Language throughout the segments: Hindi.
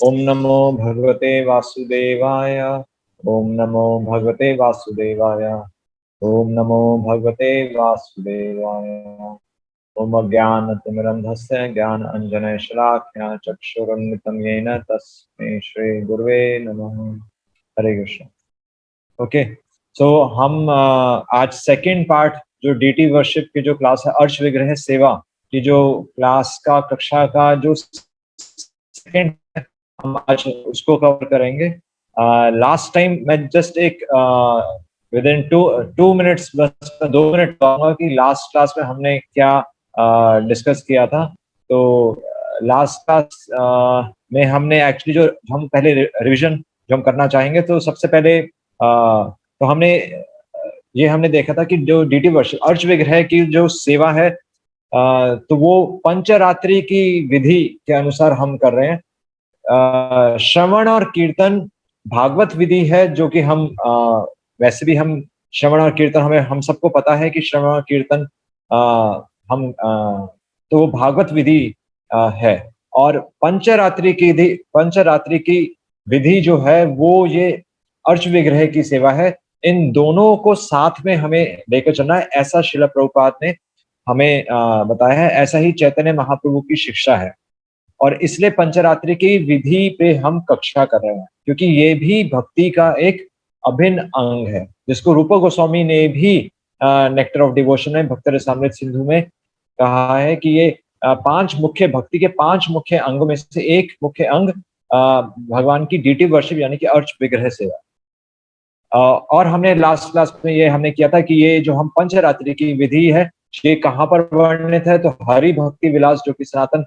ओम नमो भगवते वासुदेवाय। ओम नमो भगवते वासुदेवाय। ओम नमो भगवते वासुदेवाय। ओम अज्ञानतिमिरन्धस्य ज्ञानाञ्जनशलाकया चक्षुरुन्मिलितं येन तस्मै श्री गुरुवे नमः। हरे कृष्ण। ओके, सो हम आज सेकंड पार्ट जो डीटी वर्शिप की जो क्लास है अर्श विग्रह सेवा की जो क्लास का कक्षा का जो सेकंड हम आज उसको कवर करेंगे। लास्ट टाइम मैं जस्ट एक विद इन टू मिनट्स बस 2 मिनट कहूँगा कि लास्ट क्लास में हमने क्या डिस्कस किया था। तो लास्ट क्लास में हमने एक्चुअली जो हम पहले रिवीजन जो हम करना चाहेंगे, तो सबसे पहले तो हमने ये हमने देखा था कि जो डीटी वर्शिप अर्च विग्रह की जो सेवा है, तो वो पंचरात्रि की विधि के अनुसार हम कर रहे हैं। श्रवण और कीर्तन भागवत विधि है, जो कि हम वैसे भी हम श्रवण और कीर्तन हमें हम सबको पता है कि श्रवण और कीर्तन हम तो वो भागवत विधि है। और पंचरात्रि की विधि जो है वो ये अर्च विग्रह की सेवा है। इन दोनों को साथ में हमें लेकर चलना है, ऐसा श्रील प्रभुपाद ने हमें बताया है। ऐसा ही चैतन्य महाप्रभु की शिक्षा है और इसलिए पंचरात्रि की विधि पे हम कक्षा कर रहे हैं, क्योंकि ये भी भक्ति का एक अभिन्न अंग है, जिसको रूप गोस्वामी ने भी नेक्टर ऑफ डिवोशन में भक्त रसामृत सिंधु में कहा है कि ये पांच मुख्य भक्ति के पांच मुख्य अंगों में से एक मुख्य अंग भगवान की डीटी वर्शिप यानी कि अर्च विग्रह सेवा। और हमने लास्ट क्लास में ये हमने किया था कि ये जो हम पंचरात्रि की विधि है ये कहाँ पर वर्णित है, तो हरि भक्ति विलास जो कि सनातन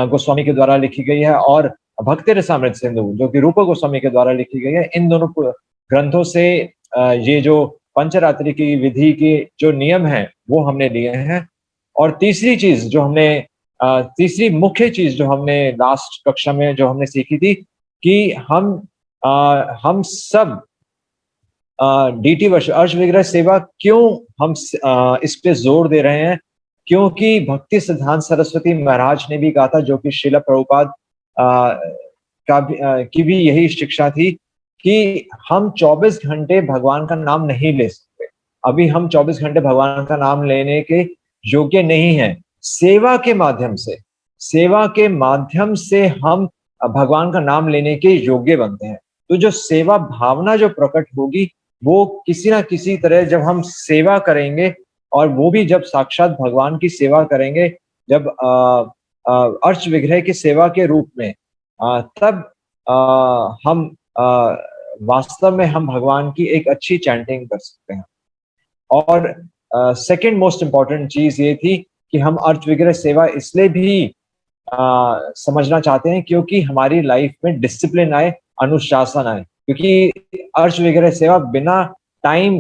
गोस्वामी के द्वारा लिखी गई है, और भक्ति रसामृत सिंधु जो कि रूप गोस्वामी के द्वारा लिखी गई है। इन दोनों ग्रंथों से ये जो पंचरात्रि की विधि के जो नियम है वो हमने लिए हैं। और तीसरी चीज जो हमने तीसरी मुख्य चीज जो हमने लास्ट कक्षा में जो हमने सीखी थी कि हम सब डीटी वर्ष अर्श विग्रह सेवा क्यों हम इस पे जोर दे रहे हैं, क्योंकि भक्ति सिद्धांत सरस्वती महाराज ने भी कहा था, जो कि श्रील प्रभुपाद की भी यही शिक्षा थी कि हम 24 घंटे भगवान का नाम नहीं ले सकते। अभी हम 24 घंटे भगवान का नाम लेने के योग्य नहीं है। सेवा के माध्यम से हम भगवान का नाम लेने के योग्य बनते हैं। तो जो सेवा भावना जो प्रकट होगी वो किसी ना किसी तरह जब हम सेवा करेंगे, और वो भी जब साक्षात भगवान की सेवा करेंगे, जब अर्च विग्रह की सेवा के रूप में, तब हम वास्तव में हम भगवान की एक अच्छी चैंटिंग कर सकते हैं। और सेकंड मोस्ट इम्पॉर्टेंट चीज ये थी कि हम अर्च विग्रह सेवा इसलिए भी समझना चाहते हैं क्योंकि हमारी लाइफ में डिसिप्लिन आए, अनुशासन आए, क्योंकि अर्श वगैरह सेवा बिना टाइम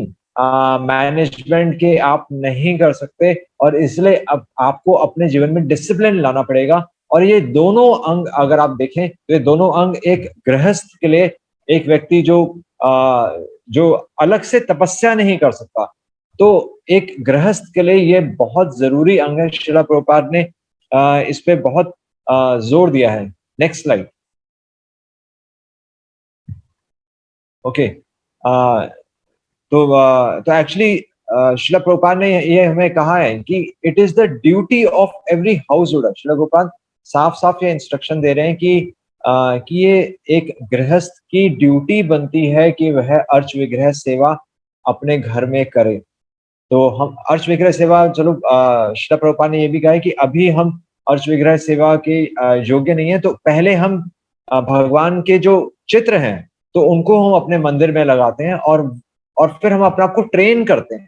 मैनेजमेंट के आप नहीं कर सकते, और इसलिए अब आपको अपने जीवन में डिसिप्लिन लाना पड़ेगा। और ये दोनों अंग अगर आप देखें तो ये दोनों अंग एक गृहस्थ के लिए, एक व्यक्ति जो अलग से तपस्या नहीं कर सकता, तो एक गृहस्थ के लिए ये बहुत जरूरी अंग है। श्रील प्रभुपाद ने इस पे बहुत जोर दिया है। Next slide. ओके, तो एक्चुअली श्रील प्रभुपाद ने ये हमें कहा है कि it is the duty of every house holder. Srila Prabhupada साफ साफ ये इंस्ट्रक्शन दे रहे हैं कि ये एक गृहस्थ की ड्यूटी बनती है कि वह अर्च विग्रह सेवा अपने घर में करे। तो हम अर्च विग्रह सेवा, चलो श्रील प्रभुपाद ने ये भी कहा है कि अभी हम अर्च विग्रह सेवा के योग्य नहीं है, तो पहले हम भगवान के जो चित्र हैं तो उनको हम अपने मंदिर में लगाते हैं, और फिर हम अपने आप को ट्रेन करते हैं।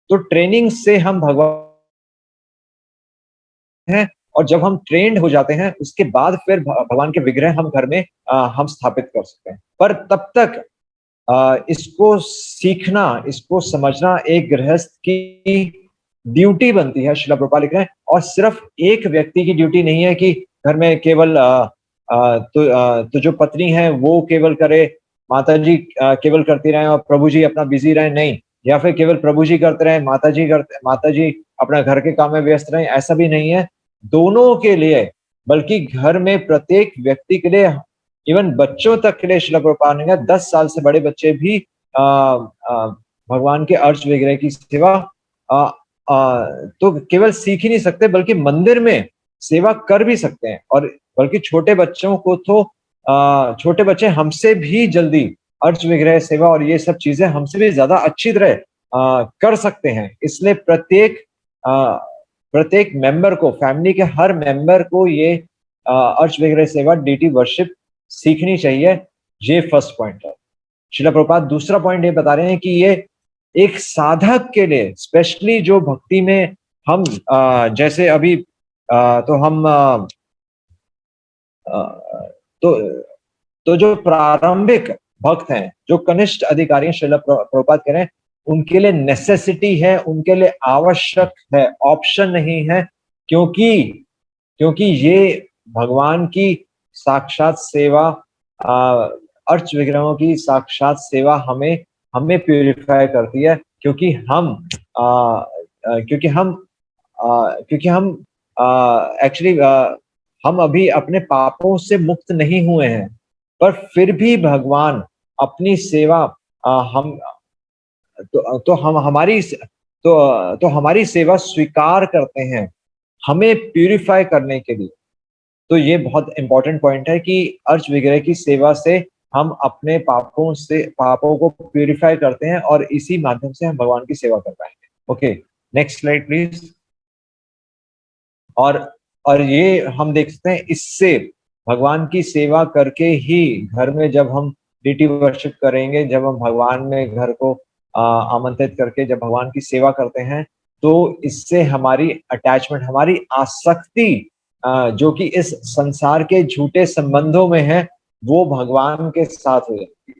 तो ट्रेनिंग से हम भगवान हैं, और जब हम ट्रेंड हो जाते हैं उसके बाद फिर भगवान के विग्रह हम घर में हम स्थापित कर सकते हैं। पर तब तक इसको सीखना, इसको समझना एक गृहस्थ की ड्यूटी बनती है। श्रील प्रभुपाद लिख रहे हैं, और सिर्फ एक व्यक्ति की ड्यूटी नहीं है कि घर में केवल तो जो पत्नी है वो केवल करे, माता जी केवल करती रहे और प्रभु जी अपना बिजी रहे, नहीं। या फिर केवल प्रभु जी करते रहे, माता जी अपना घर के काम में व्यस्त रहे, ऐसा भी नहीं है। दोनों के लिए, बल्कि घर में प्रत्येक व्यक्ति के लिए इवन बच्चों तक के लिए श्रील प्रभुपाद ने कहा 10 साल से बड़े बच्चे भी भगवान के अर्च विग्रह की सेवा तो केवल सीख ही नहीं सकते बल्कि मंदिर में सेवा कर भी सकते हैं। और बल्कि छोटे बच्चों को तो छोटे बच्चे हमसे भी जल्दी अर्च विग्रह सेवा और ये सब चीजें हमसे भी ज्यादा अच्छी तरह कर सकते हैं। इसलिए प्रत्येक मेंबर को, फैमिली के हर मेंबर को ये अर्च विग्रह सेवा, डीटी वर्शिप सीखनी चाहिए। ये फर्स्ट पॉइंट है। श्रील प्रभुपाद दूसरा पॉइंट ये बता रहे हैं कि ये एक साधक के लिए, स्पेशली जो भक्ति में हम जैसे अभी तो हम तो जो प्रारंभिक भक्त हैं, जो कनिष्ठ अधिकारी हैं, श्रील प्रभुपाद कह रहे हैं उनके लिए नेसेसिटी है, उनके लिए आवश्यक है, ऑप्शन नहीं है। क्योंकि ये भगवान की साक्षात सेवा, अर्च विग्रहों की साक्षात सेवा हमें प्यूरिफाई करती है। क्योंकि हम एक्चुअली हम अभी अपने पापों से मुक्त नहीं हुए हैं, पर फिर भी भगवान अपनी सेवा हम हमारी सेवा स्वीकार करते हैं हमें प्यूरिफाई करने के लिए। तो ये बहुत इंपॉर्टेंट पॉइंट है कि अर्च विग्रह की सेवा से हम अपने पापों को प्यूरिफाई करते हैं और इसी माध्यम से हम भगवान की सेवा कर पाएंगे। Okay, next slide please. और ये हम देख सकते हैं, इससे भगवान की सेवा करके ही घर में जब हम डीटी वर्शिप करेंगे, जब हम भगवान में घर को आमंत्रित करके जब भगवान की सेवा करते हैं, तो इससे हमारी अटैचमेंट, हमारी आसक्ति जो कि इस संसार के झूठे संबंधों में है, वो भगवान के साथ हो जाती है।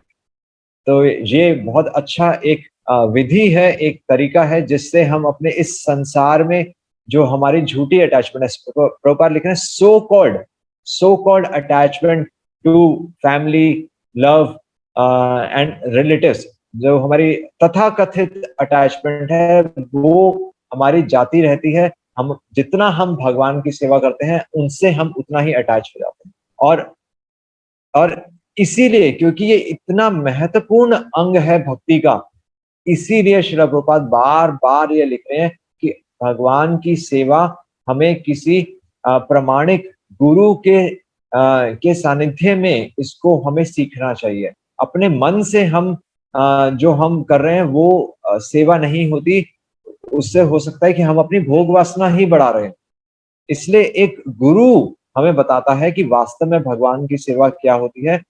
तो ये बहुत अच्छा एक विधि है, एक तरीका है जिससे हम अपने इस संसार में जो हमारी झूठी अटैचमेंट है, प्रभुपाद लिख रहे हैं so called attachment to family, love and relatives, जो हमारी तथाकथित अटैचमेंट है वो हमारी जाती रहती है। जितना हम भगवान की सेवा करते हैं उनसे हम उतना ही अटैच हो जाते हैं। और इसीलिए, क्योंकि ये इतना महत्वपूर्ण अंग है भक्ति का, इसीलिए श्रील प्रभुपाद बार बार ये लिख रहे हैं कि भगवान की सेवा हमें किसी प्रमाणिक गुरु के सानिध्य में इसको हमें सीखना चाहिए। अपने मन से हम जो हम कर रहे हैं वो सेवा नहीं होती, उससे हो सकता है कि हम अपनी भोग वासना ही बढ़ा रहे हैं। इसलिए एक गुरु हमें बताता है कि वास्तव में भगवान की सेवा क्या होती है,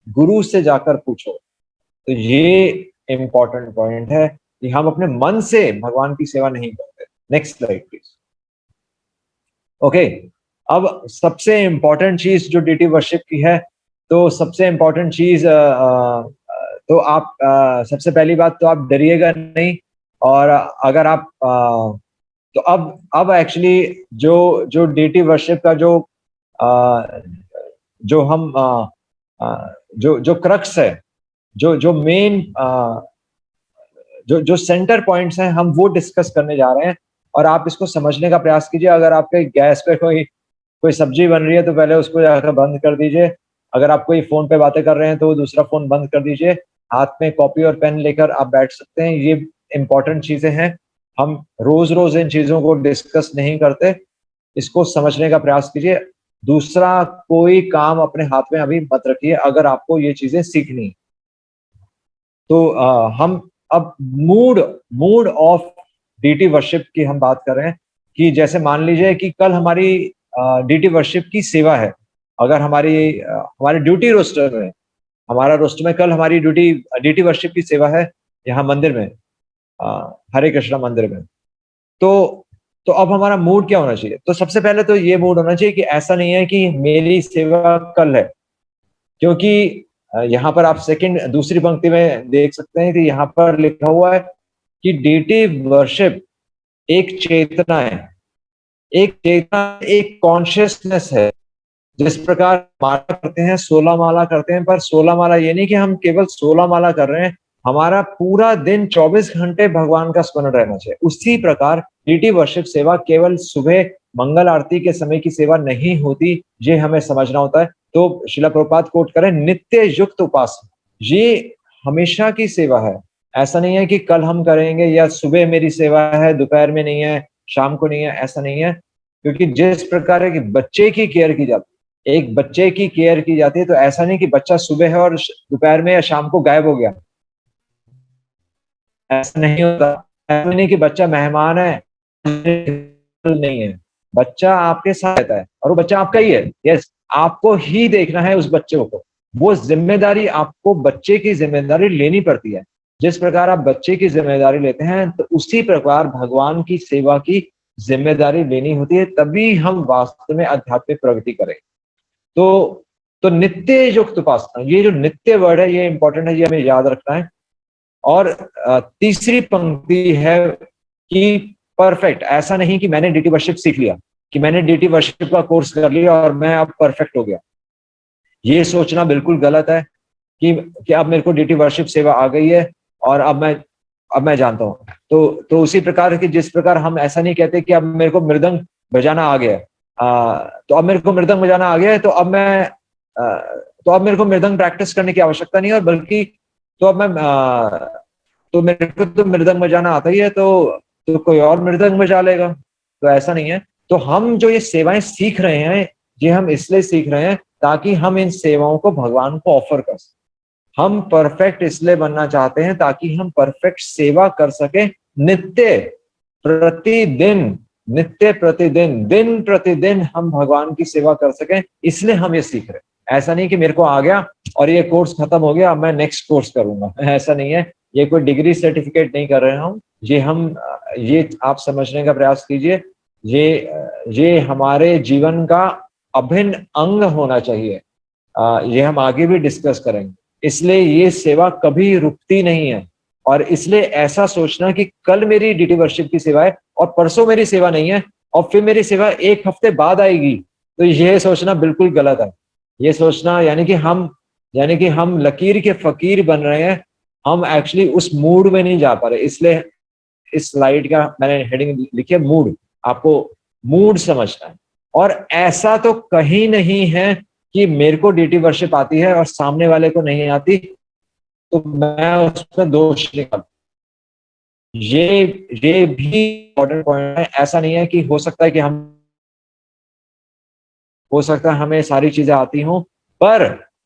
गुरु से जाकर पूछो। तो ये इंपॉर्टेंट पॉइंट है कि हम अपने मन से भगवान की सेवा नहीं करते। Next slide please. ओके, अब सबसे इंपॉर्टेंट चीज जो डीटी वर्शिप की है, तो सबसे इंपॉर्टेंट चीज तो आप सबसे पहली बात तो आप डरिएगा नहीं। और अगर आप तो अब एक्चुअली जो डीटी वर्शिप का जो हम जो क्रक्स है, जो मेन जो सेंटर पॉइंट्स हैं, हम वो डिस्कस करने जा रहे हैं। और आप इसको समझने का प्रयास कीजिए। अगर आपके गैस पे कोई सब्जी बन रही है तो पहले उसको जाकर बंद कर दीजिए। अगर आप कोई फोन पे बातें कर रहे हैं तो दूसरा फोन बंद कर दीजिए। हाथ में कॉपी और पेन लेकर आप बैठ सकते हैं। ये इंपॉर्टेंट चीजें हैं, हम रोज रोज इन चीजों को डिस्कस नहीं करते। इसको समझने का प्रयास कीजिए। दूसरा कोई काम अपने हाथ में अभी मत रखिए अगर आपको ये चीजें सीखनी। तो हम अब मूड ऑफ डीटी वर्शिप की हम बात कर रहे हैं कि जैसे मान लीजिए कि कल हमारी डीटी वर्शिप की सेवा है। अगर हमारे ड्यूटी रोस्टर में, हमारा रोस्टर में कल हमारी डीटी वर्शिप की सेवा है यहाँ मंदिर में, हरे कृष्णा मंदिर में। तो अब हमारा मूड क्या होना चाहिए? तो सबसे पहले तो ये मूड होना चाहिए कि ऐसा नहीं है कि मेरी सेवा कल है, क्योंकि यहाँ पर आप दूसरी पंक्ति में देख सकते हैं कि यहाँ पर लिखा हुआ है कि डीटी वर्शिप एक चेतना है, एक कॉन्शियसनेस है। जिस प्रकार माला करते हैं, 16 माला करते हैं, पर 16 माला ये नहीं कि हम केवल 16 माला कर रहे हैं, हमारा पूरा दिन 24 घंटे भगवान का स्मरण रहना चाहिए। उसी प्रकार डीटी वर्शिप सेवा केवल सुबह मंगल आरती के समय की सेवा नहीं होती, ये हमें समझना होता है। तो शिला प्रभुपाद कोट करें, नित्य युक्त उपासना, ये हमेशा की सेवा है। ऐसा नहीं है कि कल हम करेंगे या सुबह मेरी सेवा है, दोपहर में नहीं है, शाम को नहीं है, ऐसा नहीं है। क्योंकि जिस प्रकार की बच्चे की केयर की जाती है, एक बच्चे की केयर की जाती है, तो ऐसा नहीं कि बच्चा सुबह है और दोपहर में या शाम को गायब हो गया, ऐसा नहीं होता। ऐसा नहीं कि बच्चा मेहमान है, नहीं है, बच्चा आपके साथ रहता है और वो बच्चा आपका ही है। यस, आपको ही देखना है उस बच्चे को। वो जिम्मेदारी आपको बच्चे की जिम्मेदारी लेनी पड़ती है। जिस प्रकार आप बच्चे की जिम्मेदारी लेते हैं, तो उसी प्रकार भगवान की सेवा की जिम्मेदारी लेनी होती है, तभी हम वास्तव में आध्यात्मिक प्रगति करें। तो नित्य युक्त उपासना, ये जो नित्य वर्ड है ये इंपॉर्टेंट है, ये हमें याद रखना है। और तीसरी पंक्ति है कि परफेक्ट। ऐसा नहीं कि मैंने डीटी वर्शिप सीख लिया, कि मैंने डीटी वर्शिप का कोर्स कर लिया और मैं अब परफेक्ट हो गया। ये सोचना बिल्कुल गलत है कि अब मेरे को डीटी वर्शिप सेवा आ गई है और अब मैं जानता हूँ। तो उसी प्रकार की, जिस प्रकार हम ऐसा नहीं कहते कि अब मेरे को मृदंग बजाना आ गया, तो अब मेरे को मृदंग बजाना आ गया है, तो अब मेरे को मृदंग प्रैक्टिस करने की आवश्यकता नहीं है, बल्कि तो अब मैं तो मेरे को तो मृदंग बजाना आता ही है, तो कोई और मृदंग बजा लेगा। तो ऐसा नहीं है। तो हम जो ये सेवाएं सीख रहे हैं, ये हम इसलिए सीख रहे हैं ताकि हम इन सेवाओं को भगवान को ऑफर कर सकें। हम परफेक्ट इसलिए बनना चाहते हैं ताकि हम परफेक्ट सेवा कर सके, नित्य प्रतिदिन, नित्य प्रतिदिन, दिन प्रतिदिन हम भगवान की सेवा कर सकें, इसलिए हम ये सीख रहे हैं। ऐसा नहीं कि मेरे को आ गया और ये कोर्स खत्म हो गया, अब मैं नेक्स्ट कोर्स करूंगा, ऐसा नहीं है। ये कोई डिग्री सर्टिफिकेट नहीं कर रहे हम, ये आप समझने का प्रयास कीजिए। ये हमारे जीवन का अभिन्न अंग होना चाहिए। ये हम आगे भी डिस्कस करेंगे। इसलिए ये सेवा कभी रुकती नहीं है। और इसलिए ऐसा सोचना कि कल मेरी डीटी वर्शिप की सेवा है और परसों मेरी सेवा नहीं है और फिर मेरी सेवा एक हफ्ते बाद आएगी, तो यह सोचना बिल्कुल गलत है। ये सोचना यानी कि हम लकीर के फकीर बन रहे हैं, हम एक्चुअली उस मूड में नहीं जा पा रहे। इसलिए इस स्लाइड का मैंने हेडिंग लिखी है मूड। आपको मूड समझना है। और ऐसा तो कहीं नहीं है कि मेरे को डीटी वर्शिप आती है और सामने वाले को नहीं आती, तो मैं उसमें दोष निकाल। ये भी इम्पोर्टेंट पॉइंट है। ऐसा नहीं है कि हो सकता है हमें सारी चीजें आती हों, पर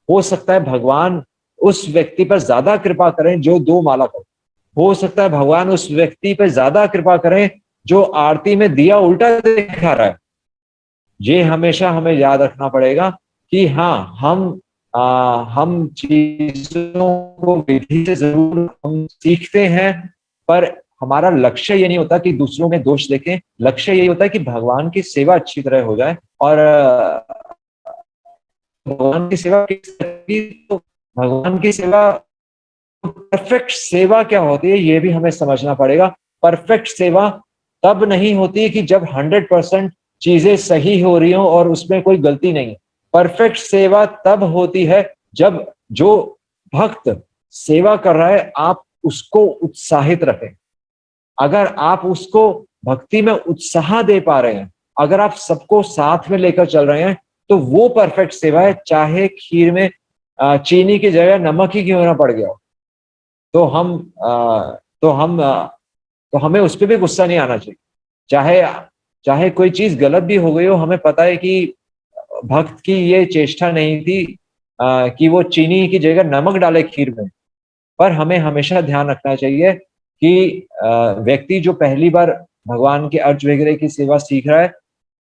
हो सकता है भगवान उस व्यक्ति पर ज्यादा कृपा करें जो दो माला करे। हो सकता है भगवान उस व्यक्ति पर ज्यादा कृपा करें जो आरती में दिया उल्टा दिखा रहा है। ये हमेशा हमें याद रखना पड़ेगा कि हाँ, हम चीजों को विधि से जरूर हम सीखते हैं, पर हमारा लक्ष्य ये नहीं होता कि दूसरों में दोष देखें। लक्ष्य यही होता है कि भगवान की सेवा अच्छी तरह हो जाए। और भगवान की सेवा तो भगवान की सेवा, परफेक्ट सेवा क्या होती है ये भी हमें समझना पड़ेगा। परफेक्ट सेवा तब नहीं होती कि जब 100% चीजें सही हो रही हो और उसमें कोई गलती नहीं है। परफेक्ट सेवा तब होती है जब जो भक्त सेवा कर रहा है, आप उसको उत्साहित रखें। अगर आप उसको भक्ति में उत्साह दे पा रहे हैं, अगर आप सबको साथ में लेकर चल रहे हैं, तो वो परफेक्ट सेवा है। चाहे खीर में चीनी की जगह नमक ही क्यों ना पड़ गया हो, तो हमें उस पर भी गुस्सा नहीं आना चाहिए। चाहे चाहे कोई चीज गलत भी हो गई हो, हमें पता है कि भक्त की ये चेष्टा नहीं थी कि वो चीनी की जगह नमक डाले खीर में। पर हमें हमेशा ध्यान रखना चाहिए कि व्यक्ति जो पहली बार भगवान के अर्च वगैरह की सेवा सीख रहा है,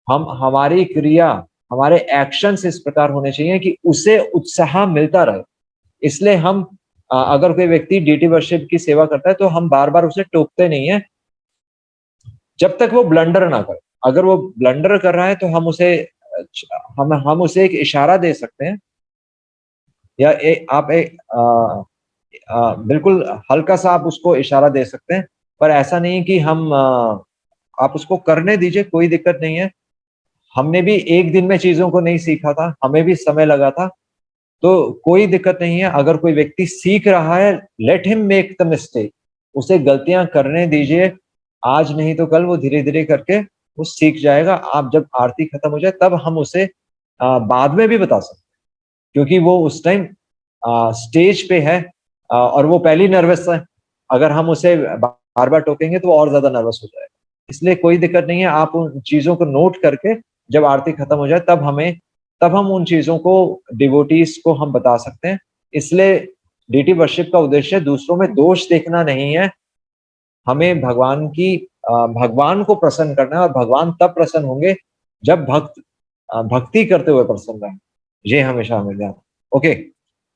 हमारी क्रिया, हमारे एक्शंस इस प्रकार होने चाहिए कि उसे उत्साह मिलता रहे। इसलिए हम अगर कोई व्यक्ति डीटी वर्शिप की सेवा करता है, तो हम बार बार उसे टोकते नहीं है जब तक वो ब्लंडर ना करे। अगर वो ब्लंडर कर रहा है तो हम उसे एक इशारा दे सकते हैं, या आप एक बिल्कुल हल्का सा आप उसको इशारा दे सकते हैं। पर ऐसा नहीं कि आप उसको करने दीजिए, कोई दिक्कत नहीं है। हमने भी एक दिन में चीजों को नहीं सीखा था, हमें भी समय लगा था। तो कोई दिक्कत नहीं है। अगर कोई व्यक्ति सीख रहा है, let him make the mistake, उसे गलतियां करने दीजिए। आज नहीं तो कल वो धीरे धीरे करके वो सीख जाएगा। आप जब आरती खत्म हो जाए तब हम उसे बाद में भी बता सकते हैं। क्योंकि वो उस टाइम स्टेज पे है और वो पहले ही नर्वस है। अगर हम उसे बार बार टोकेंगे तो वो और ज्यादा नर्वस हो जाएगा। इसलिए कोई दिक्कत नहीं है, आप उन चीजों को नोट करके जब आरती खत्म हो जाए तब हम उन चीजों को डिवोटीज को हम बता सकते हैं। इसलिए डीटी वर्शिप का उद्देश्य दूसरों में दोष देखना नहीं है, हमें भगवान को प्रसन्न करना है, और भगवान तब प्रसन्न होंगे जब भक्ति करते हुए प्रसन्न रहें। ये हमेशा हमें ध्यान। Okay,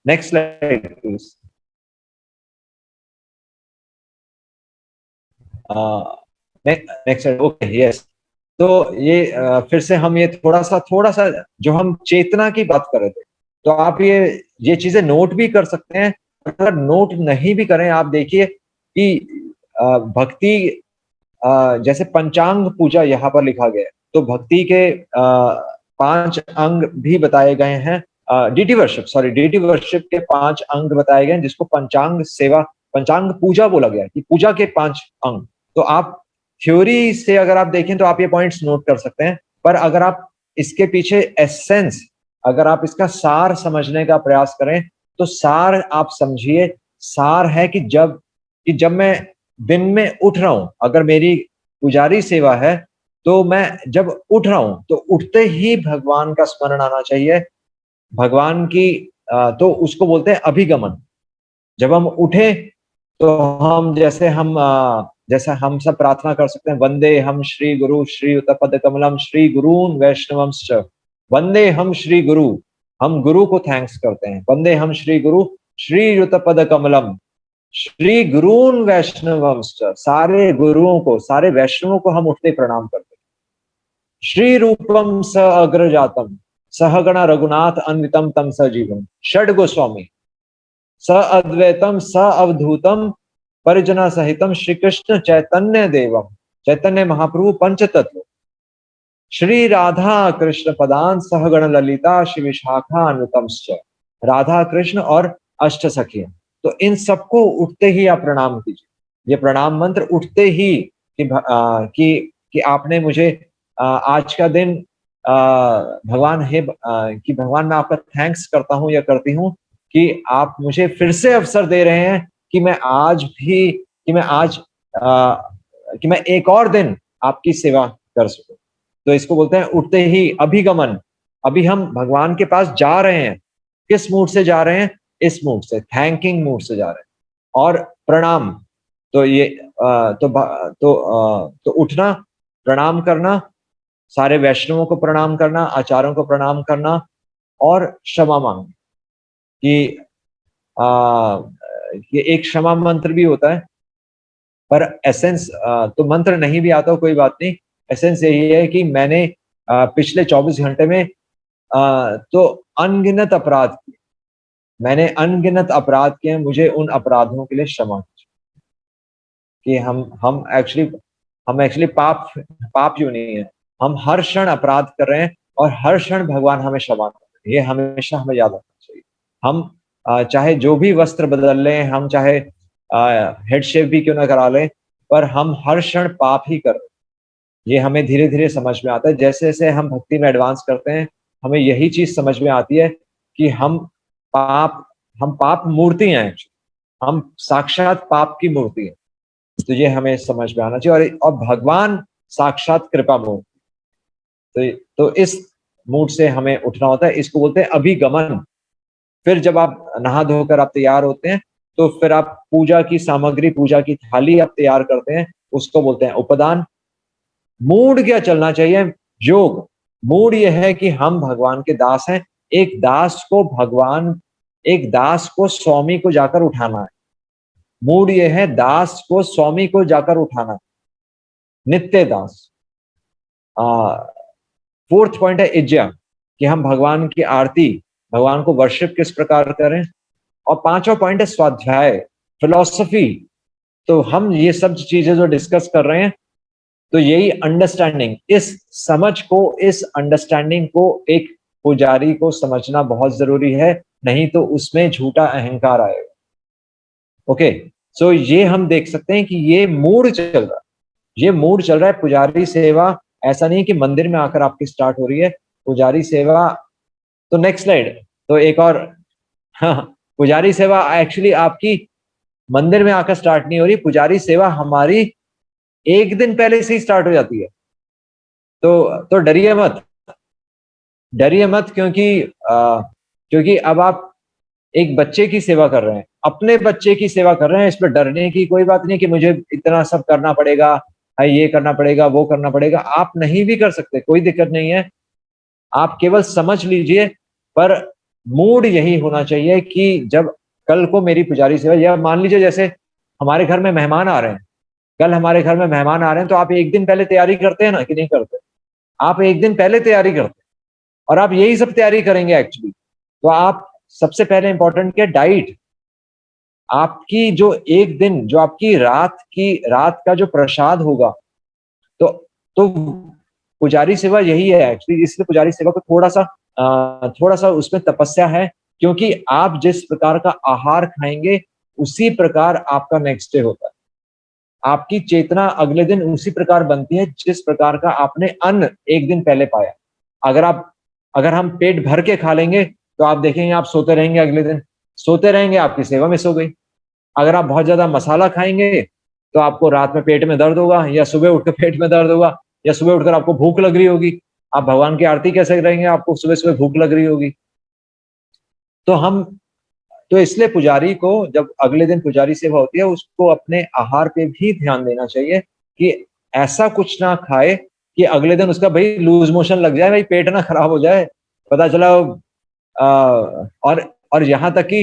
next slide please. Next slide. Okay, yes. तो ये फिर से हम ये थोड़ा सा जो हम चेतना की बात कर रहे थे, तो आप ये चीजें नोट भी कर सकते हैं। अगर नोट नहीं भी करें, आप देखिए कि भक्ति जैसे पंचांग पूजा यहाँ पर लिखा गया है, तो भक्ति के 5 अंग भी बताए गए हैं। डीटी वर्शिप के 5 अंग बताए गए हैं, जिसको पंचांग पूजा बोला गया है, कि पूजा के 5 अंग। तो आप थ्योरी से अगर आप देखें तो आप ये पॉइंट्स नोट कर सकते हैं, पर अगर आप इसके पीछे एसेंस, अगर आप इसका सार समझने का प्रयास करें, तो सार आप समझिए, सार है कि जब मैं दिन में उठ रहा हूं, अगर मेरी पुजारी सेवा है, तो मैं जब उठ रहा हूं तो उठते ही भगवान का स्मरण आना चाहिए। भगवान की तो उसको बोलते हैं अभिगमन। जब हम उठे तो हम जैसा हम सब प्रार्थना कर सकते हैं, वंदे हम श्री गुरु श्री युतपद कमलम श्री गुरून् वैष्णवंश्च। वंदे हम श्री गुरु, हम गुरु को थैंक्स करते हैं। वंदे हम श्री गुरु श्री युतपद कमलम श्री गुरून् वैष्णवंश्च। सारे गुरुओं को, सारे वैष्णवों को हम उठते प्रणाम करते हैं। श्री रूपम स अग्रजातम सहगण रघुनाथ अन्वितम तम सजीवम षड गोस्वामी स अद्वैतम स अवधूतम परिजना सहितम श्री कृष्ण चैतन्य देवम। चैतन्य महाप्रभु पंच तत्व श्री राधा कृष्ण पदान सहगण ललिता शिव विशाखा अनुतमश्च। राधा कृष्ण और अष्ट सखियां, तो इन सबको उठते ही आप प्रणाम कीजिए। ये प्रणाम मंत्र उठते ही कि आपने मुझे आज का दिन भगवान मैं आपका थैंक्स करता हूं या करती हूं कि आप मुझे फिर से अवसर दे रहे हैं कि मैं आज कि मैं एक और दिन आपकी सेवा कर सकूं। तो इसको बोलते हैं उठते ही अभिगमन। अभी हम भगवान के पास जा रहे हैं, किस मूड से जा रहे हैं? इस मूड से, थैंकिंग मूड से जा रहे हैं। और प्रणाम, तो ये तो उठना, प्रणाम करना, सारे वैष्णवों को प्रणाम करना, आचार्यों को प्रणाम करना, और क्षमा मांगना। कि ये एक क्षमा मंत्र भी होता है, पर एसेंस तो मंत्र नहीं भी आता हो कोई बात नहीं, एसेंस यही है कि मैंने पिछले 24 घंटे में तो अनगिनत अपराध किए, मैंने अनगिनत अपराध किए, मुझे उन अपराधों के लिए क्षमा कि हम एक्चुअली पाप क्यों नहीं है, हम हर क्षण अपराध कर रहे हैं और हर क्षण भगवान हमें क्षमा कर रहे हैं। ये हमेशा हमें याद रखना चाहिए। हम चाहे जो भी वस्त्र बदल लें, हम चाहे हेड शेव भी क्यों ना करा लें, पर हम हर क्षण पाप ही कर रहे हैं। ये हमें धीरे धीरे समझ में आता है। जैसे जैसे हम भक्ति में एडवांस करते हैं, हमें यही चीज समझ में आती है कि पाप हम पाप मूर्ति हैं, हम साक्षात पाप की मूर्ति है। तो ये हमें समझ में आना चाहिए। और भगवान साक्षात कृपा मूर्ति, तो इस मूड से हमें उठना होता है। इसको बोलते हैं अभिगमन। फिर जब आप नहा धोकर आप तैयार होते हैं, तो फिर आप पूजा की सामग्री, पूजा की थाली आप तैयार करते हैं, उसको बोलते हैं उपदान। मूड क्या चलना चाहिए? योग। मूड यह है कि हम भगवान के दास हैं। एक दास को स्वामी को जाकर उठाना है। मूड यह है, दास को स्वामी को जाकर उठाना, नित्य दास। फोर्थ पॉइंट है इज्जा, कि हम भगवान की आरती, भगवान को वर्शिप किस प्रकार करें। और 5वां पॉइंट है स्वाध्याय, फिलॉसफी। तो हम ये सब चीजें जो डिस्कस कर रहे हैं, तो यही अंडरस्टैंडिंग, इस अंडरस्टैंडिंग को एक पुजारी को समझना बहुत जरूरी है, नहीं तो उसमें झूठा अहंकार आएगा। ओके, सो ये हम देख सकते हैं कि ये मूड चल रहा है। पुजारी सेवा ऐसा नहीं कि मंदिर में आकर आपकी स्टार्ट हो रही है, पुजारी सेवा। तो नेक्स्ट स्लाइड। तो एक और हाँ, पुजारी सेवा एक्चुअली आपकी मंदिर में आकर स्टार्ट नहीं हो रही, पुजारी सेवा हमारी एक दिन पहले से ही स्टार्ट हो जाती है। तो डरिए मत, डरिए मत, क्योंकि अब आप एक बच्चे की सेवा कर रहे हैं, अपने बच्चे की सेवा कर रहे हैं। इस पर डरने की कोई बात नहीं कि मुझे इतना सब करना पड़ेगा, ये करना पड़ेगा, वो करना पड़ेगा। आप नहीं भी कर सकते, कोई दिक्कत नहीं है, आप केवल समझ लीजिए। पर मूड यही होना चाहिए कि जब कल को मेरी पुजारी सेवा, या मान लीजिए जैसे हमारे घर में मेहमान आ रहे हैं, कल हमारे घर में मेहमान आ रहे हैं, तो आप एक दिन पहले तैयारी करते हैं ना कि नहीं करते? आप एक दिन पहले तैयारी करते हैं, और आप यही सब तैयारी करेंगे एक्चुअली। तो आप सबसे पहले इंपॉर्टेंट क्या, डाइट। आपकी जो एक दिन, जो आपकी रात का जो प्रसाद होगा, तो तो पुजारी सेवा यही है एक्चुअली। इसलिए पुजारी सेवा को थोड़ा सा उसमें तपस्या है, क्योंकि आप जिस प्रकार का आहार खाएंगे उसी प्रकार आपका नेक्स्ट डे होता है। आपकी चेतना अगले दिन उसी प्रकार बनती है जिस प्रकार का आपने अन्न एक दिन पहले पाया। अगर हम पेट भर के खा लेंगे तो आप देखेंगे आप सोते रहेंगे, अगले दिन सोते रहेंगे, आपकी सेवा मिस हो गई। अगर आप बहुत ज्यादा मसाला खाएंगे तो आपको रात में पेट में दर्द होगा, या सुबह उठकर पेट में दर्द होगा, या सुबह उठकर आपको भूख लग रही होगी। आप भगवान की आरती कैसे करेंगे, आपको सुबह सुबह भूख लग रही होगी। तो हम तो इसलिए पुजारी को, जब अगले दिन पुजारी सेवा होती है, उसको अपने आहार पे भी ध्यान देना चाहिए कि ऐसा कुछ ना खाए कि अगले दिन उसका भाई लूज मोशन लग जाए, भाई पेट ना खराब हो जाए। पता चला और यहाँ तक कि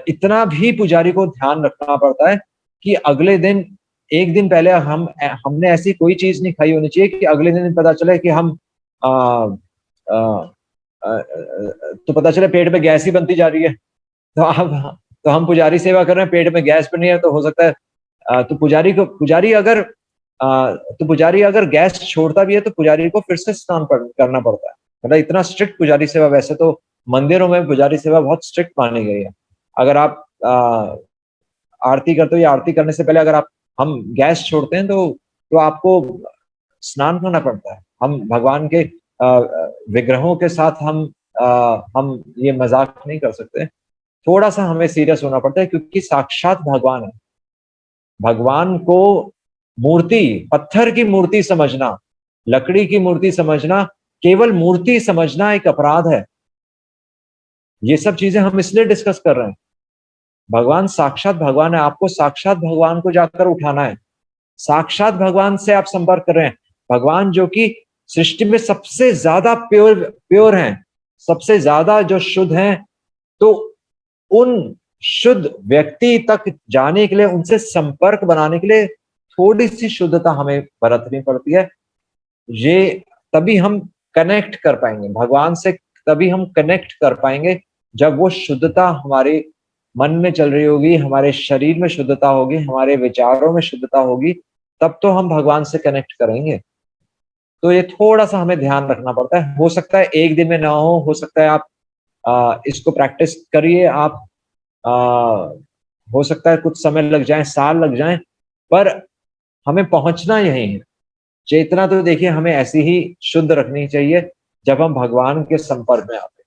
इतना भी पुजारी को ध्यान रखना पड़ता है कि अगले दिन, एक दिन पहले हमने ऐसी कोई चीज नहीं खाई होनी चाहिए कि अगले दिन पता चले कि हम आ, आ, आ, तो पता चले पेट में गैस ही बनती जा रही है। तो अब तो हम पुजारी सेवा कर रहे हैं, पेट में गैस बनी है, तो हो सकता है तो पुजारी अगर गैस छोड़ता भी है तो पुजारी को फिर से करना पड़ता है। मतलब इतना स्ट्रिक्ट पुजारी सेवा, वैसे तो मंदिरों में पुजारी सेवा बहुत स्ट्रिक्ट मानी गई है। अगर आप आरती करते हो, या आरती करने से पहले अगर हम गैस छोड़ते हैं तो आपको स्नान करना पड़ता है। हम भगवान के विग्रहों के साथ हम ये मजाक नहीं कर सकते। थोड़ा सा हमें सीरियस होना पड़ता है, क्योंकि साक्षात भगवान है। भगवान को मूर्ति, पत्थर की मूर्ति समझना, लकड़ी की मूर्ति समझना, केवल मूर्ति समझना एक अपराध है। ये सब चीजें हम इसलिए डिस्कस कर रहे हैं। भगवान साक्षात भगवान है, आपको साक्षात भगवान को जाकर उठाना है। साक्षात भगवान से आप संपर्क कर रहे हैं। भगवान जो कि सृष्टि में सबसे ज्यादा प्योर हैं, सबसे ज्यादा जो शुद्ध हैं, तो उन शुद्ध व्यक्ति तक जाने के लिए, उनसे संपर्क बनाने के लिए थोड़ी सी शुद्धता हमें बरतनी पड़ती है। ये तभी हम कनेक्ट कर पाएंगे भगवान से, तभी हम कनेक्ट कर पाएंगे जब वो शुद्धता हमारे मन में चल रही होगी, हमारे शरीर में शुद्धता होगी, हमारे विचारों में शुद्धता होगी, तब तो हम भगवान से कनेक्ट करेंगे। तो ये थोड़ा सा हमें ध्यान रखना पड़ता है। हो सकता है एक दिन में ना हो सकता है आप इसको प्रैक्टिस करिए, आप आ, हो सकता है कुछ समय लग जाए, साल लग जाए, पर हमें पहुंचना यही है। चेतना तो देखिए हमें ऐसी ही शुद्ध रखनी चाहिए जब हम भगवान के संपर्क में आते हैं।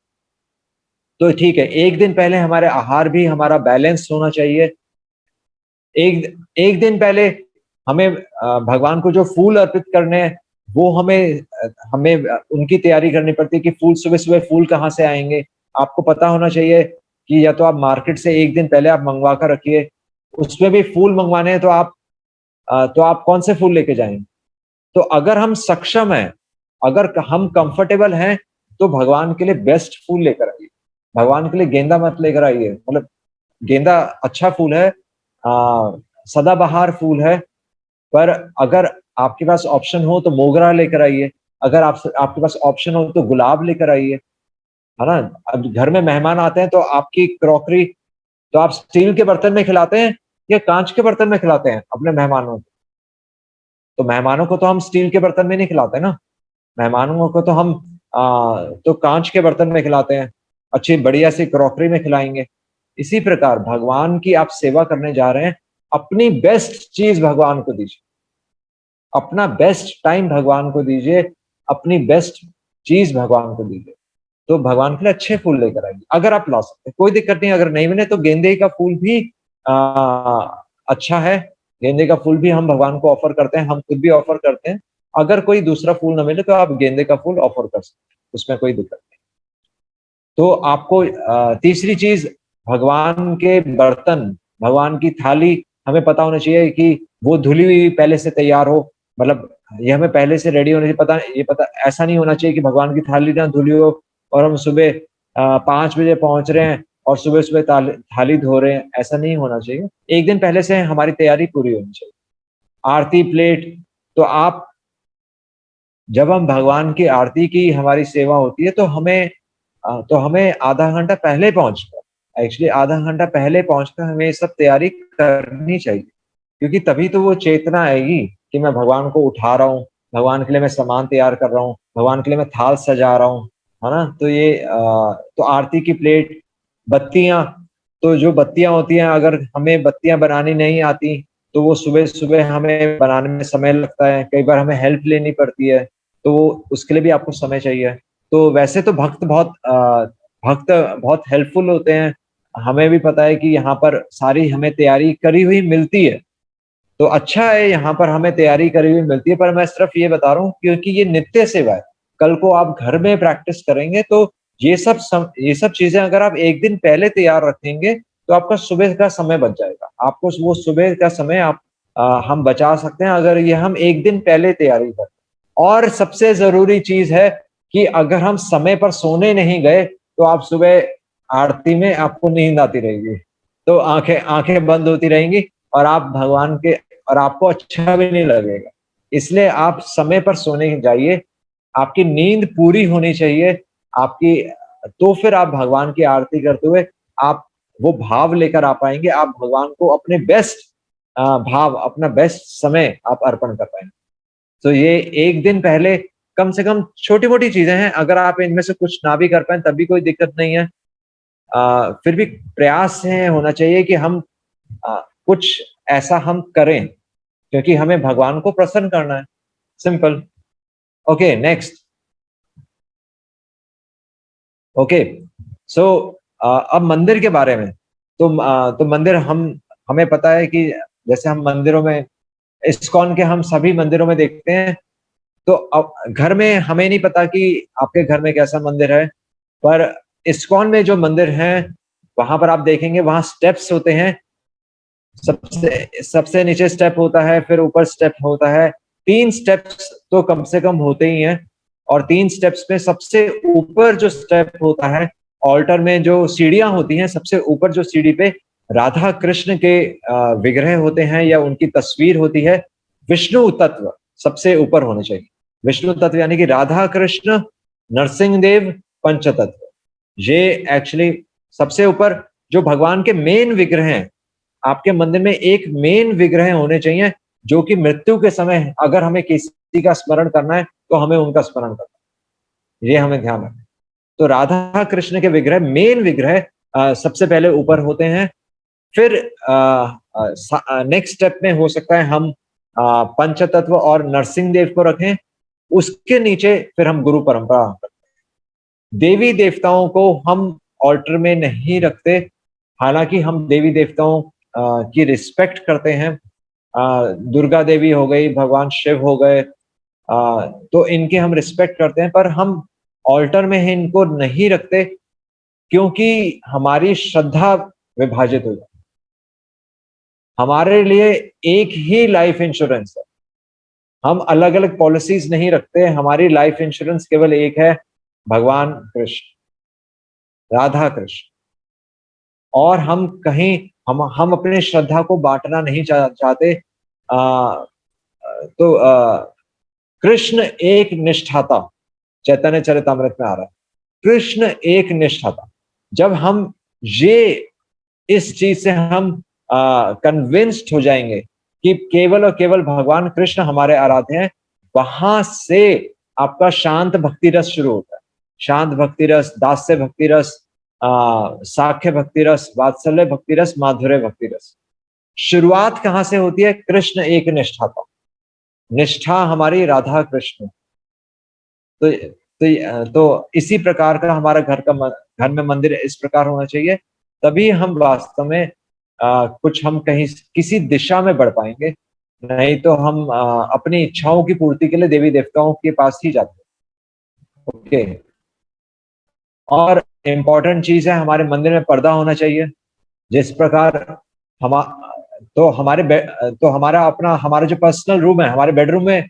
तो ठीक है, एक दिन पहले हमारे आहार भी हमारा बैलेंस होना चाहिए। एक दिन पहले हमें भगवान को जो फूल अर्पित करने हैं, वो हमें हमें उनकी तैयारी करनी पड़ती है कि फूल सुबह सुबह फूल कहाँ से आएंगे। आपको पता होना चाहिए कि या तो आप मार्केट से एक दिन पहले आप मंगवा कर रखिए। उसमें भी फूल मंगवाने हैं तो आप कौन से फूल लेके जाएंगे? तो अगर हम सक्षम हैं, अगर हम कंफर्टेबल हैं, तो भगवान के लिए बेस्ट फूल लेकर आइए। भगवान के लिए गेंदा मत लेकर आइए। मतलब गेंदा अच्छा फूल है, सदाबहार फूल है, पर अगर आपके पास ऑप्शन हो तो मोगरा लेकर आइए। अगर आपके पास ऑप्शन हो तो गुलाब लेकर आइए, है ना। अब घर में मेहमान आते हैं तो आपकी क्रॉकरी, तो आप स्टील के बर्तन में खिलाते हैं या कांच के बर्तन में खिलाते हैं अपने मेहमानों को? तो मेहमानों को तो हम स्टील के बर्तन में नहीं खिलाते ना। मेहमानों को तो हम तो कांच के बर्तन में खिलाते हैं, अच्छी बढ़िया सी क्रॉकरी में खिलाएंगे। इसी प्रकार भगवान की आप सेवा करने जा रहे हैं, अपनी बेस्ट चीज भगवान को दीजिए, अपना बेस्ट टाइम भगवान को दीजिए, अपनी बेस्ट चीज भगवान को दीजिए। तो भगवान के लिए अच्छे फूल लेकर आइए, अगर आप ला सकते हैं, कोई दिक्कत नहीं। अगर नहीं मिले तो गेंदे का फूल भी अच्छा है, गेंदे का फूल भी हम भगवान को ऑफर करते हैं, हम खुद भी ऑफर करते हैं। अगर कोई दूसरा फूल ना मिले तो आप गेंदे का फूल ऑफर कर सकते हैं, उसमें कोई दिक्कत नहीं। तो आपको तीसरी चीज, भगवान के बर्तन, भगवान की थाली, हमें पता होना चाहिए कि वो धुली हुई पहले से तैयार हो, मतलब ये हमें पहले से रेडी होने से पता, ये पता ऐसा नहीं होना चाहिए कि भगवान की थाली ना धुली हो और हम सुबह 5 बजे पहुंच रहे हैं और सुबह सुबह थाली धो रहे हैं, ऐसा नहीं होना चाहिए। एक दिन पहले से हमारी तैयारी पूरी होनी चाहिए। आरती प्लेट, तो आप, जब हम भगवान की आरती की हमारी सेवा होती है तो हमें आधा घंटा पहले पहुंचकर, एक्चुअली आधा घंटा पहले पहुंचकर हमें ये सब तैयारी करनी चाहिए, क्योंकि तभी तो वो चेतना आएगी कि मैं भगवान को उठा रहा हूँ, भगवान के लिए मैं सामान तैयार कर रहा हूँ, भगवान के लिए मैं थाल सजा रहा हूँ, है ना। तो ये तो आरती की प्लेट, बत्तियां, तो जो बत्तियां होती हैं, अगर हमें बत्तियां बनानी नहीं आती तो वो सुबह सुबह हमें बनाने में समय लगता है, कई बार हमें हेल्प लेनी पड़ती है, तो उसके लिए भी आपको समय चाहिए। तो वैसे तो भक्त बहुत हेल्पफुल होते हैं, हमें भी पता है कि यहाँ पर सारी हमें तैयारी करी हुई मिलती है, तो अच्छा है यहाँ पर हमें तैयारी करी हुई मिलती है। पर मैं सिर्फ ये बता रहा हूँ क्योंकि ये नित्य सेवा है, कल को आप घर में प्रैक्टिस करेंगे तो ये सब चीजें अगर आप एक दिन पहले तैयार रखेंगे तो आपका सुबह का समय बच जाएगा, आपको वो सुबह का समय हम बचा सकते हैं अगर ये हम एक दिन पहले तैयारी करें। और सबसे जरूरी चीज है कि अगर हम समय पर सोने नहीं गए तो आप सुबह आरती में आपको नींद आती रहेगी, तो आंखें आंखें बंद होती रहेंगी और आप भगवान के, और आपको अच्छा भी नहीं लगेगा। इसलिए आप समय पर सोने जाइए, आपकी नींद पूरी होनी चाहिए आपकी, तो फिर आप भगवान की आरती करते हुए आप वो भाव लेकर आ पाएंगे, आप भगवान को अपने बेस्ट भाव, अपना बेस्ट समय आप अर्पण कर पाएंगे। तो ये एक दिन पहले कम से कम छोटी-मोटी चीजें हैं, अगर आप इनमें से कुछ ना भी कर पाएँ तब भी कोई दिक्कत नहीं है। फिर भी प्रयास है होना चाहिए कि हम कुछ ऐसा हम करें, क्योंकि हमें भगवान को प्रसन्न करना है, सिंपल। Okay, next. ओके, सो अब मंदिर के बारे में, तो मंदिर, हमें पता है कि जैसे हम मंदिरों में, इस्कॉन के हम सभी मंदिरों में देखते हैं, तो अब घर में हमें नहीं पता कि आपके घर में कैसा मंदिर है, पर इस्कॉन में जो मंदिर हैं, वहां पर आप देखेंगे वहां स्टेप्स होते हैं, सबसे सबसे नीचे स्टेप होता है, फिर ऊपर स्टेप होता है, 3 स्टेप्स तो कम से कम होते ही हैं। और 3 स्टेप्स में सबसे ऊपर जो स्टेप होता है, ऑल्टर में जो सीढ़ियां होती हैं, सबसे ऊपर जो सीढ़ी पे राधा कृष्ण के विग्रह होते हैं या उनकी तस्वीर होती है, विष्णु तत्व सबसे ऊपर होने चाहिए। विष्णु तत्व यानी कि राधा कृष्ण, नरसिंह देव, पंचतत्व, ये एक्चुअली सबसे ऊपर जो भगवान के मेन विग्रह हैं, आपके मंदिर में एक मेन विग्रह होने चाहिए, जो कि मृत्यु के समय अगर हमें किसी का स्मरण करना है तो हमें उनका स्मरण करना है, ये हमें ध्यान रखना है। तो राधा कृष्ण के विग्रह, मेन विग्रह सबसे पहले ऊपर होते हैं। फिर नेक्स्ट स्टेप में हो सकता है हम पंचतत्व और नरसिंह देव को रखें, उसके नीचे फिर हम गुरु परंपरा रखें। देवी देवताओं को हम ऑल्टर में नहीं रखते, हालांकि हम देवी देवताओं की रिस्पेक्ट करते हैं। दुर्गा देवी हो गई, भगवान शिव हो गए, तो इनकी हम रिस्पेक्ट करते हैं, पर हम ऑल्टर में इनको नहीं रखते, क्योंकि हमारी श्रद्धा विभाजित हो जाती है। हमारे लिए एक ही लाइफ इंश्योरेंस है, हम अलग अलग पॉलिसीज नहीं रखते, हमारी लाइफ इंश्योरेंस केवल एक है, भगवान कृष्ण, राधा कृष्ण। और हम कहीं, हम अपने श्रद्धा को बांटना नहीं चाहते। तो कृष्ण एक निष्ठा था, चैतन्य चरितमृत में आ रहा है, कृष्ण एक निष्ठा था। जब हम ये, इस चीज से हम कन्विंस्ड हो जाएंगे कि केवल और केवल भगवान कृष्ण हमारे आराध्य हैं, वहां से आपका शांत भक्ति रस शुरू होता है। शांत भक्ति रस, दास्य भक्ति रस, साख्य भक्ति रस, वात्सल्य भक्ति रस, माधुर्य भक्ति रस। शुरुआत कहां से होती है? कृष्ण एक निष्ठा था, निष्ठा हमारी राधा कृष्ण। तो तो इसी प्रकार का हमारा घर में मंदिर इस प्रकार होना चाहिए, तभी हम वास्तव में कुछ हम कहीं किसी दिशा में बढ़ पाएँगे, नहीं तो हम अपनी इच्छाओं की पूर्ति के लिए देवी-देवताओं के पास ही जाते हैं। ओके। और इम्पोर्टेंट चीज़ है, हमारे मंदिर में पर्दा होना चाहिए। जिस प्रकार हमा तो हमारे तो हमारा जो पर्सनल रूम है, हमारे बेडरूम में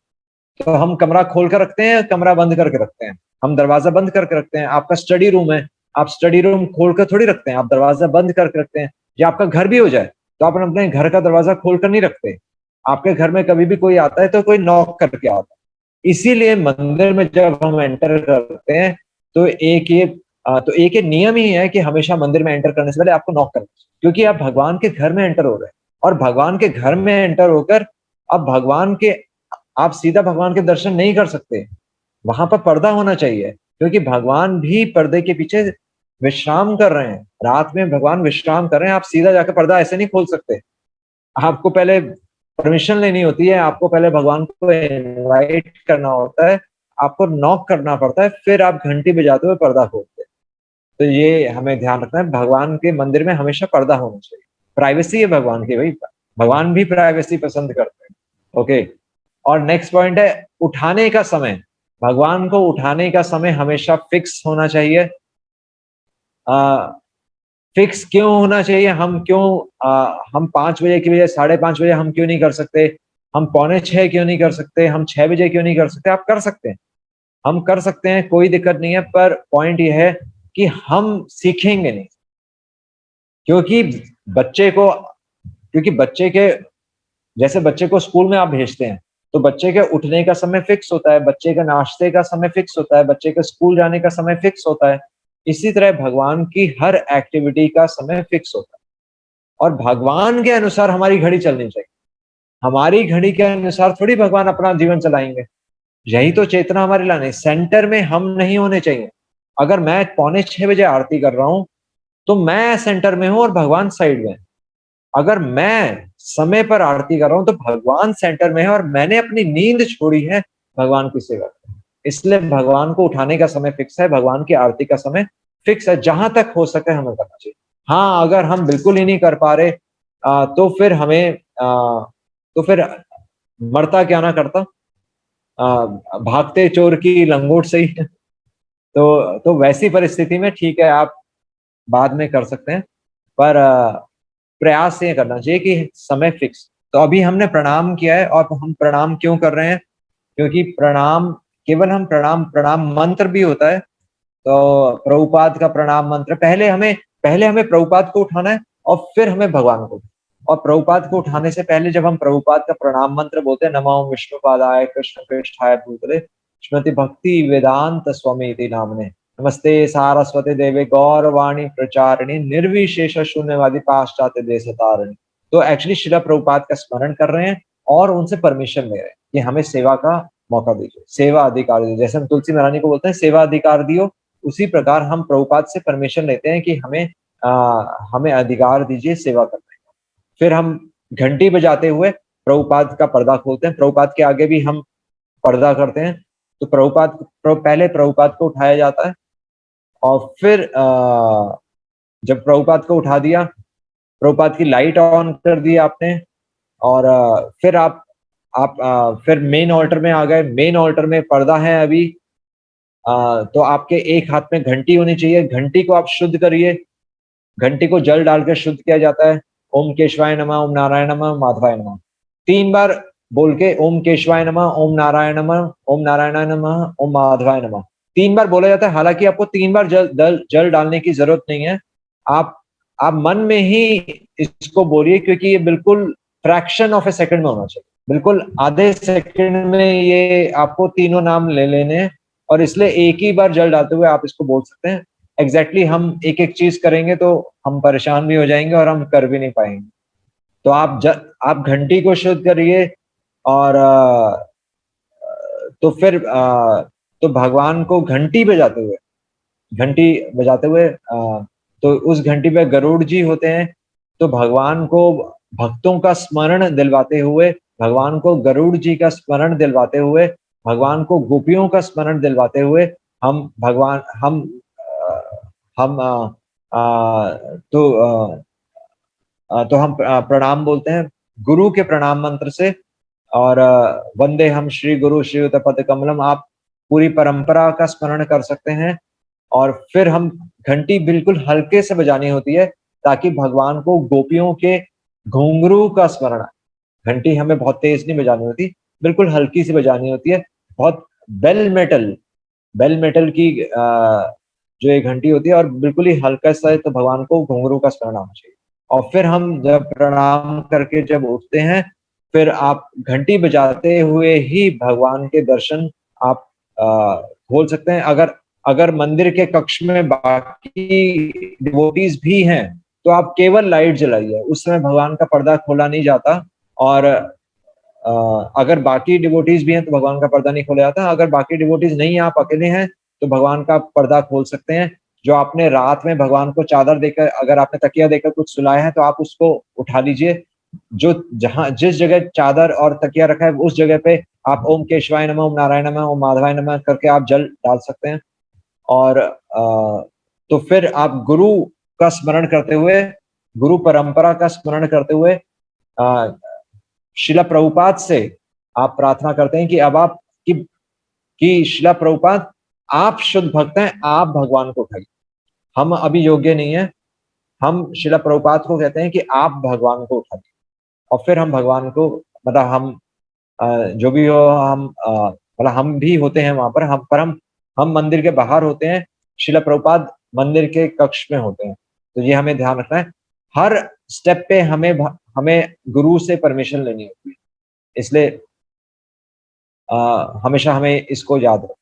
तो हम कमरा खोल कर रखते हैं, कमरा बंद करके रखते हैं। हम दरवाज़ा बंद करके रखते हैं। आपका स्टडी रूम है, आप स्टडी रूम खोल कर थोड़ी रखते हैं, आप दरवाज़ा बंद करके रखते हैं। या आपका घर भी हो जाए, तो आप अपने घर का दरवाज़ा खोल कर नहीं रखते। आपके घर में कभी भी कोई आता है तो कोई नॉक करके आता है। इसीलिए मंदिर में जब हम एंटर करते हैं, तो एक ये नियम ही है कि हमेशा मंदिर में एंटर करने से पहले आपको नॉक करना चाहिए, क्योंकि आप भगवान के घर में एंटर हो रहे हैं और भगवान के घर में एंटर होकर अब आप सीधा भगवान के दर्शन नहीं कर सकते। वहाँ पर पर्दा होना चाहिए, क्योंकि भगवान भी पर्दे के पीछे विश्राम कर रहे हैं। रात में भगवान विश्राम कर रहे हैं, आप सीधा जाकर पर्दा ऐसे नहीं खोल सकते। आपको पहले परमिशन लेनी होती है, आपको पहले भगवान को इनवाइट करना होता है, आपको नॉक करना पड़ता है, फिर आप घंटी बजाते हुए पर्दा खोलते हैं। तो ये हमें ध्यान रखना है, भगवान के मंदिर में हमेशा पर्दा होना चाहिए। प्राइवेसी है भगवान की भई, भगवान भी प्राइवेसी पसंद करते हैं। ओके। और नेक्स्ट पॉइंट है उठाने का समय। भगवान को उठाने का समय हमेशा फिक्स होना चाहिए। फिक्स क्यों होना चाहिए? हम 5 बजे की बजाय 5:30 बजे हम क्यों नहीं कर सकते? हम पौने 6 क्यों नहीं कर सकते? हम 6 बजे क्यों नहीं कर सकते? आप कर सकते हैं। हम कर सकते हैं, कोई दिक्कत नहीं है, पर पॉइंट ये है कि हम सीखेंगे नहीं। क्योंकि बच्चे को क्योंकि बच्चे के जैसे बच्चे को स्कूल में आप भेजते हैं, तो बच्चे के उठने का समय फिक्स होता है, बच्चे के नाश्ते का समय फिक्स होता है, बच्चे के स्कूल जाने का समय फिक्स होता है। इसी तरह भगवान की हर एक्टिविटी का समय फिक्स होता है और भगवान के अनुसार हमारी घड़ी चलनी चाहिए। हमारी घड़ी के अनुसार थोड़ी भगवान अपना जीवन चलाएँगे। यही तो चेतना हमारी लानी है, सेंटर में हम नहीं होने चाहिए। अगर मैं पौने 6 बजे आरती कर रहा हूँ, तो मैं सेंटर में हूँ और भगवान साइड में है। अगर मैं समय पर आरती कर रहा हूँ, तो भगवान सेंटर में है और मैंने अपनी नींद छोड़ी है भगवान की सेवा में। इसलिए भगवान को उठाने का समय फिक्स है, भगवान की आरती का समय फिक्स है, जहाँ तक हो सके हमें करना चाहिए। हाँ, अगर हम बिल्कुल ही नहीं कर पा रहे तो फिर हमें तो फिर मरता क्या ना करता, भागते चोर की लंगोट सही। तो वैसी परिस्थिति में ठीक है, आप बाद में कर सकते हैं, पर प्रयास ये करना चाहिए कि समय फिक्स। तो अभी हमने प्रणाम किया है और हम प्रणाम क्यों कर रहे हैं? क्योंकि प्रणाम प्रणाम मंत्र भी होता है। तो प्रभुपाद का प्रणाम मंत्र पहले हमें प्रभुपाद को उठाना है और फिर हमें भगवान को। और प्रभुपाद को उठाने से पहले जब हम प्रभुपाद का प्रणाम मंत्र बोलते हैं, नमो विष्णुपादाय कृष्ण पृष्ठाय भूतले श्रीमति भक्ति वेदांत स्वामी नामने नमस्ते सारस्वती देवे गौरवाणी प्रचारिणी निर्विशेष शून्यवादी पाश्चात्य देश तारिणी। तो एक्चुअली शिला प्रभुपाद का स्मरण कर रहे हैं और उनसे परमिशन ले रहे हैं कि हमें सेवा का मौका दीजिए, सेवा अधिकार दीजिए। जैसे हम तुलसी महारानी को बोलते हैं सेवा अधिकार दियो, उसी प्रकार हम प्रभुपाद से परमिशन लेते हैं कि हमें अधिकार दीजिए सेवा करने का। फिर हम घंटी बजाते हुए प्रभुपाद का पर्दा खोलते हैं, प्रभुपाद के आगे भी हम पर्दा करते हैं। तो पहले प्रभुपाद को उठाया जाता है और फिर जब प्रभुपाद को उठा दिया, प्रभुपाद की लाइट ऑन कर दी आपने और फिर फिर मेन ऑल्टर में आ गए। मेन ऑल्टर में पर्दा है अभी, तो आपके एक हाथ में घंटी होनी चाहिए, घंटी को आप शुद्ध करिए। घंटी को जल डाल के शुद्ध किया जाता है। ओम केशवाय नमः, ओम नारायण नमः, माधवाय नमः। 3 बार बोल के ओम केशवाय नमः, ओम नारायण नमः, ओम नारायणाय नमः, ओम माधवाय नमः। 3 बार बोला जाता है, हालाँकि आपको 3 बार जल डालने की ज़रूरत नहीं है। आप आप मन में ही इसको बोलिए, क्योंकि ये बिल्कुल फ्रैक्शन ऑफ अ सेकंड में होना चाहिए। बिल्कुल आधे सेकंड में ये आपको तीनों नाम ले लेने हैं और इसलिए एक ही बार जल डालते हुए आप इसको बोल सकते हैं। एग्ज़ैक्टली हम एक-एक चीज़ करेंगे तो हम परेशान भी हो जाएँगे और हम कर भी नहीं पाएँगे। तो आप घंटी को शुद्ध करिए और तो फिर तो भगवान को घंटी बजाते हुए तो उस घंटी पे गरुड़ जी होते हैं, तो भगवान को भक्तों का स्मरण दिलवाते हुए, भगवान को गरुड़ जी का स्मरण दिलवाते हुए, भगवान को गोपियों का स्मरण दिलवाते हुए हम भगवान हम तो हम प्रणाम बोलते हैं गुरु के प्रणाम मंत्र से, और वंदे हम श्री गुरु श्रीयुत पद कमलम, आप पूरी परंपरा का स्मरण कर सकते हैं। और फिर हम घंटी बिल्कुल हल्के से बजानी होती है ताकि भगवान को गोपियों के घुंघरू का स्मरण आए। घंटी हमें बहुत तेज नहीं बजानी होती, बिल्कुल हल्की सी बजानी होती है। बहुत बेल मेटल की जो एक घंटी होती है, और बिल्कुल ही हल्का सा है, तो भगवान को घुंघरू का स्मरण आना चाहिए। और फिर हम जब प्रणाम करके जब उठते हैं, फिर आप घंटी बजाते हुए ही भगवान के दर्शन आप खोल सकते हैं। अगर अगर मंदिर के कक्ष में बाकी डिवोटीज भी हैं, तो आप केवल लाइट जलाइए, उस समय भगवान का पर्दा खोला नहीं जाता। और अगर बाकी डिवोटीज भी हैं तो भगवान का पर्दा नहीं खोला जाता। अगर बाकी डिवोटीज नहीं, आप अकेले हैं, तो भगवान का पर्दा खोल सकते हैं। जो आपने रात में भगवान को चादर देकर, अगर आपने तकिया देकर कुछ सुलाया है, तो आप उसको उठा लीजिए। जो जहां जिस जगह चादर और तकिया रखा है, उस जगह पे आप ओम केशवाय नमः, ओम नारायण नमः, ओम माधवाय नमः करके आप जल डाल सकते हैं। और तो फिर आप गुरु का स्मरण करते हुए, गुरु परंपरा का स्मरण करते हुए, शिला प्रभुपाद से आप प्रार्थना करते हैं कि अब आप कि शिला प्रभुपाद, आप शुद्ध भक्त हैं, आप भगवान को उठाइए। हम अभी योग्य नहीं है। हम शिला प्रभुपाद को कहते हैं कि आप भगवान को उठाइए। और फिर हम भगवान को, मतलब हम जो भी हो, हम मतलब हम भी होते हैं वहां पर, हम मंदिर के बाहर होते हैं, शिला प्रभुपाद मंदिर के कक्ष में होते हैं। तो ये हमें ध्यान रखना है। हर स्टेप पे हमें गुरु से परमिशन लेनी होती है, इसलिए हमेशा हमें इसको याद रखना।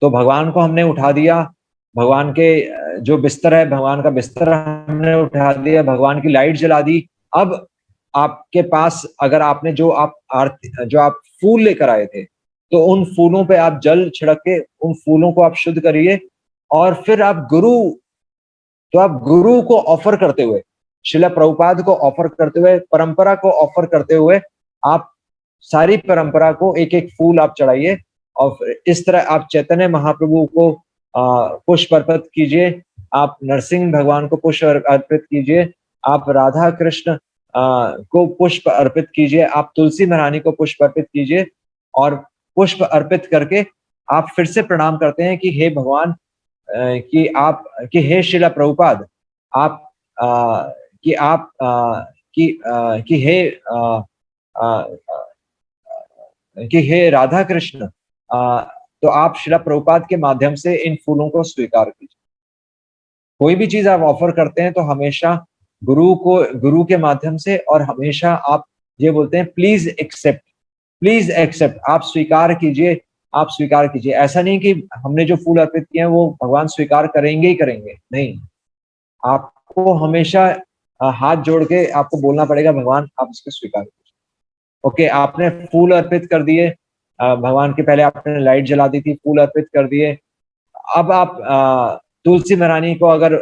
तो भगवान को हमने उठा दिया, भगवान के जो बिस्तर है, भगवान का बिस्तर हमने उठा दिया, भगवान की लाइट जला दी। अब आपके पास, अगर आपने जो आप फूल लेकर आए थे, तो उन फूलों पे आप जल छिड़क के उन फूलों को आप शुद्ध करिए। और फिर आप गुरु को ऑफर करते हुए, शिला प्रभुपाद को ऑफर करते हुए, परंपरा को ऑफर करते हुए, आप सारी परंपरा को एक एक फूल आप चढ़ाइए। और इस तरह आप चैतन्य महाप्रभु को पुष्प अर्पित कीजिए, आप नरसिंह भगवान को पुष्प अर्पित कीजिए, आप राधा कृष्ण को पुष्प अर्पित कीजिए, आप तुलसी महारानी को पुष्प अर्पित कीजिए। और पुष्प अर्पित करके आप फिर से प्रणाम करते हैं कि हे भगवान, कि हे शिला प्रभुपाद, आप कि आप कि हे कि हे राधा कृष्ण, तो आप शिला प्रभुपाद के माध्यम से इन फूलों को स्वीकार कीजिए। कोई भी चीज आप ऑफर करते हैं तो हमेशा गुरु के माध्यम से, और हमेशा आप ये बोलते हैं प्लीज एक्सेप्ट, प्लीज एक्सेप्ट, आप स्वीकार कीजिए, आप स्वीकार कीजिए। ऐसा नहीं कि हमने जो फूल अर्पित किए हैं वो भगवान स्वीकार करेंगे ही करेंगे, नहीं। आपको हमेशा हाथ जोड़ के आपको बोलना पड़ेगा, भगवान आप इसको स्वीकार कीजिए। ओके, आपने फूल अर्पित कर दिए भगवान के, पहले आपने लाइट जला दी थी, फूल अर्पित कर दिए। अब आप तुलसी महारानी को, अगर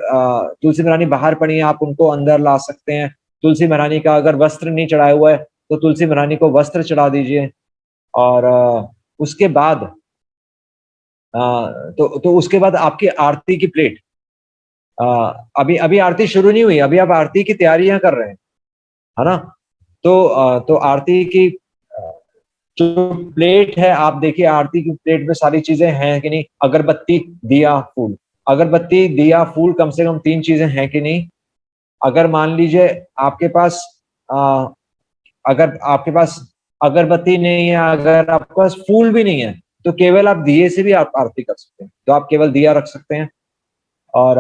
तुलसी महारानी बाहर पड़ी है, आप उनको अंदर ला सकते हैं। तुलसी महारानी का अगर वस्त्र नहीं चढ़ाया हुआ है, तो तुलसी महारानी को वस्त्र चढ़ा दीजिए। और उसके बाद तो उसके बाद आपकी आरती की प्लेट, अभी अभी आरती शुरू नहीं हुई, अभी आप आरती की तैयारियां कर रहे हैं, है ना। तो आरती की जो प्लेट है, आप देखिए आरती की प्लेट में सारी चीजें हैं कि नहीं, अगरबत्ती, दिया, फूल। अगरबत्ती, दिया, फूल, कम से कम 3 चीजें हैं कि नहीं। अगर मान लीजिए आपके पास आ, अगर आपके पास अगरबत्ती नहीं है, अगर आपके पास फूल भी नहीं है, तो केवल आप दिए से भी आप आरती कर सकते हैं। तो आप केवल दिया रख सकते हैं। और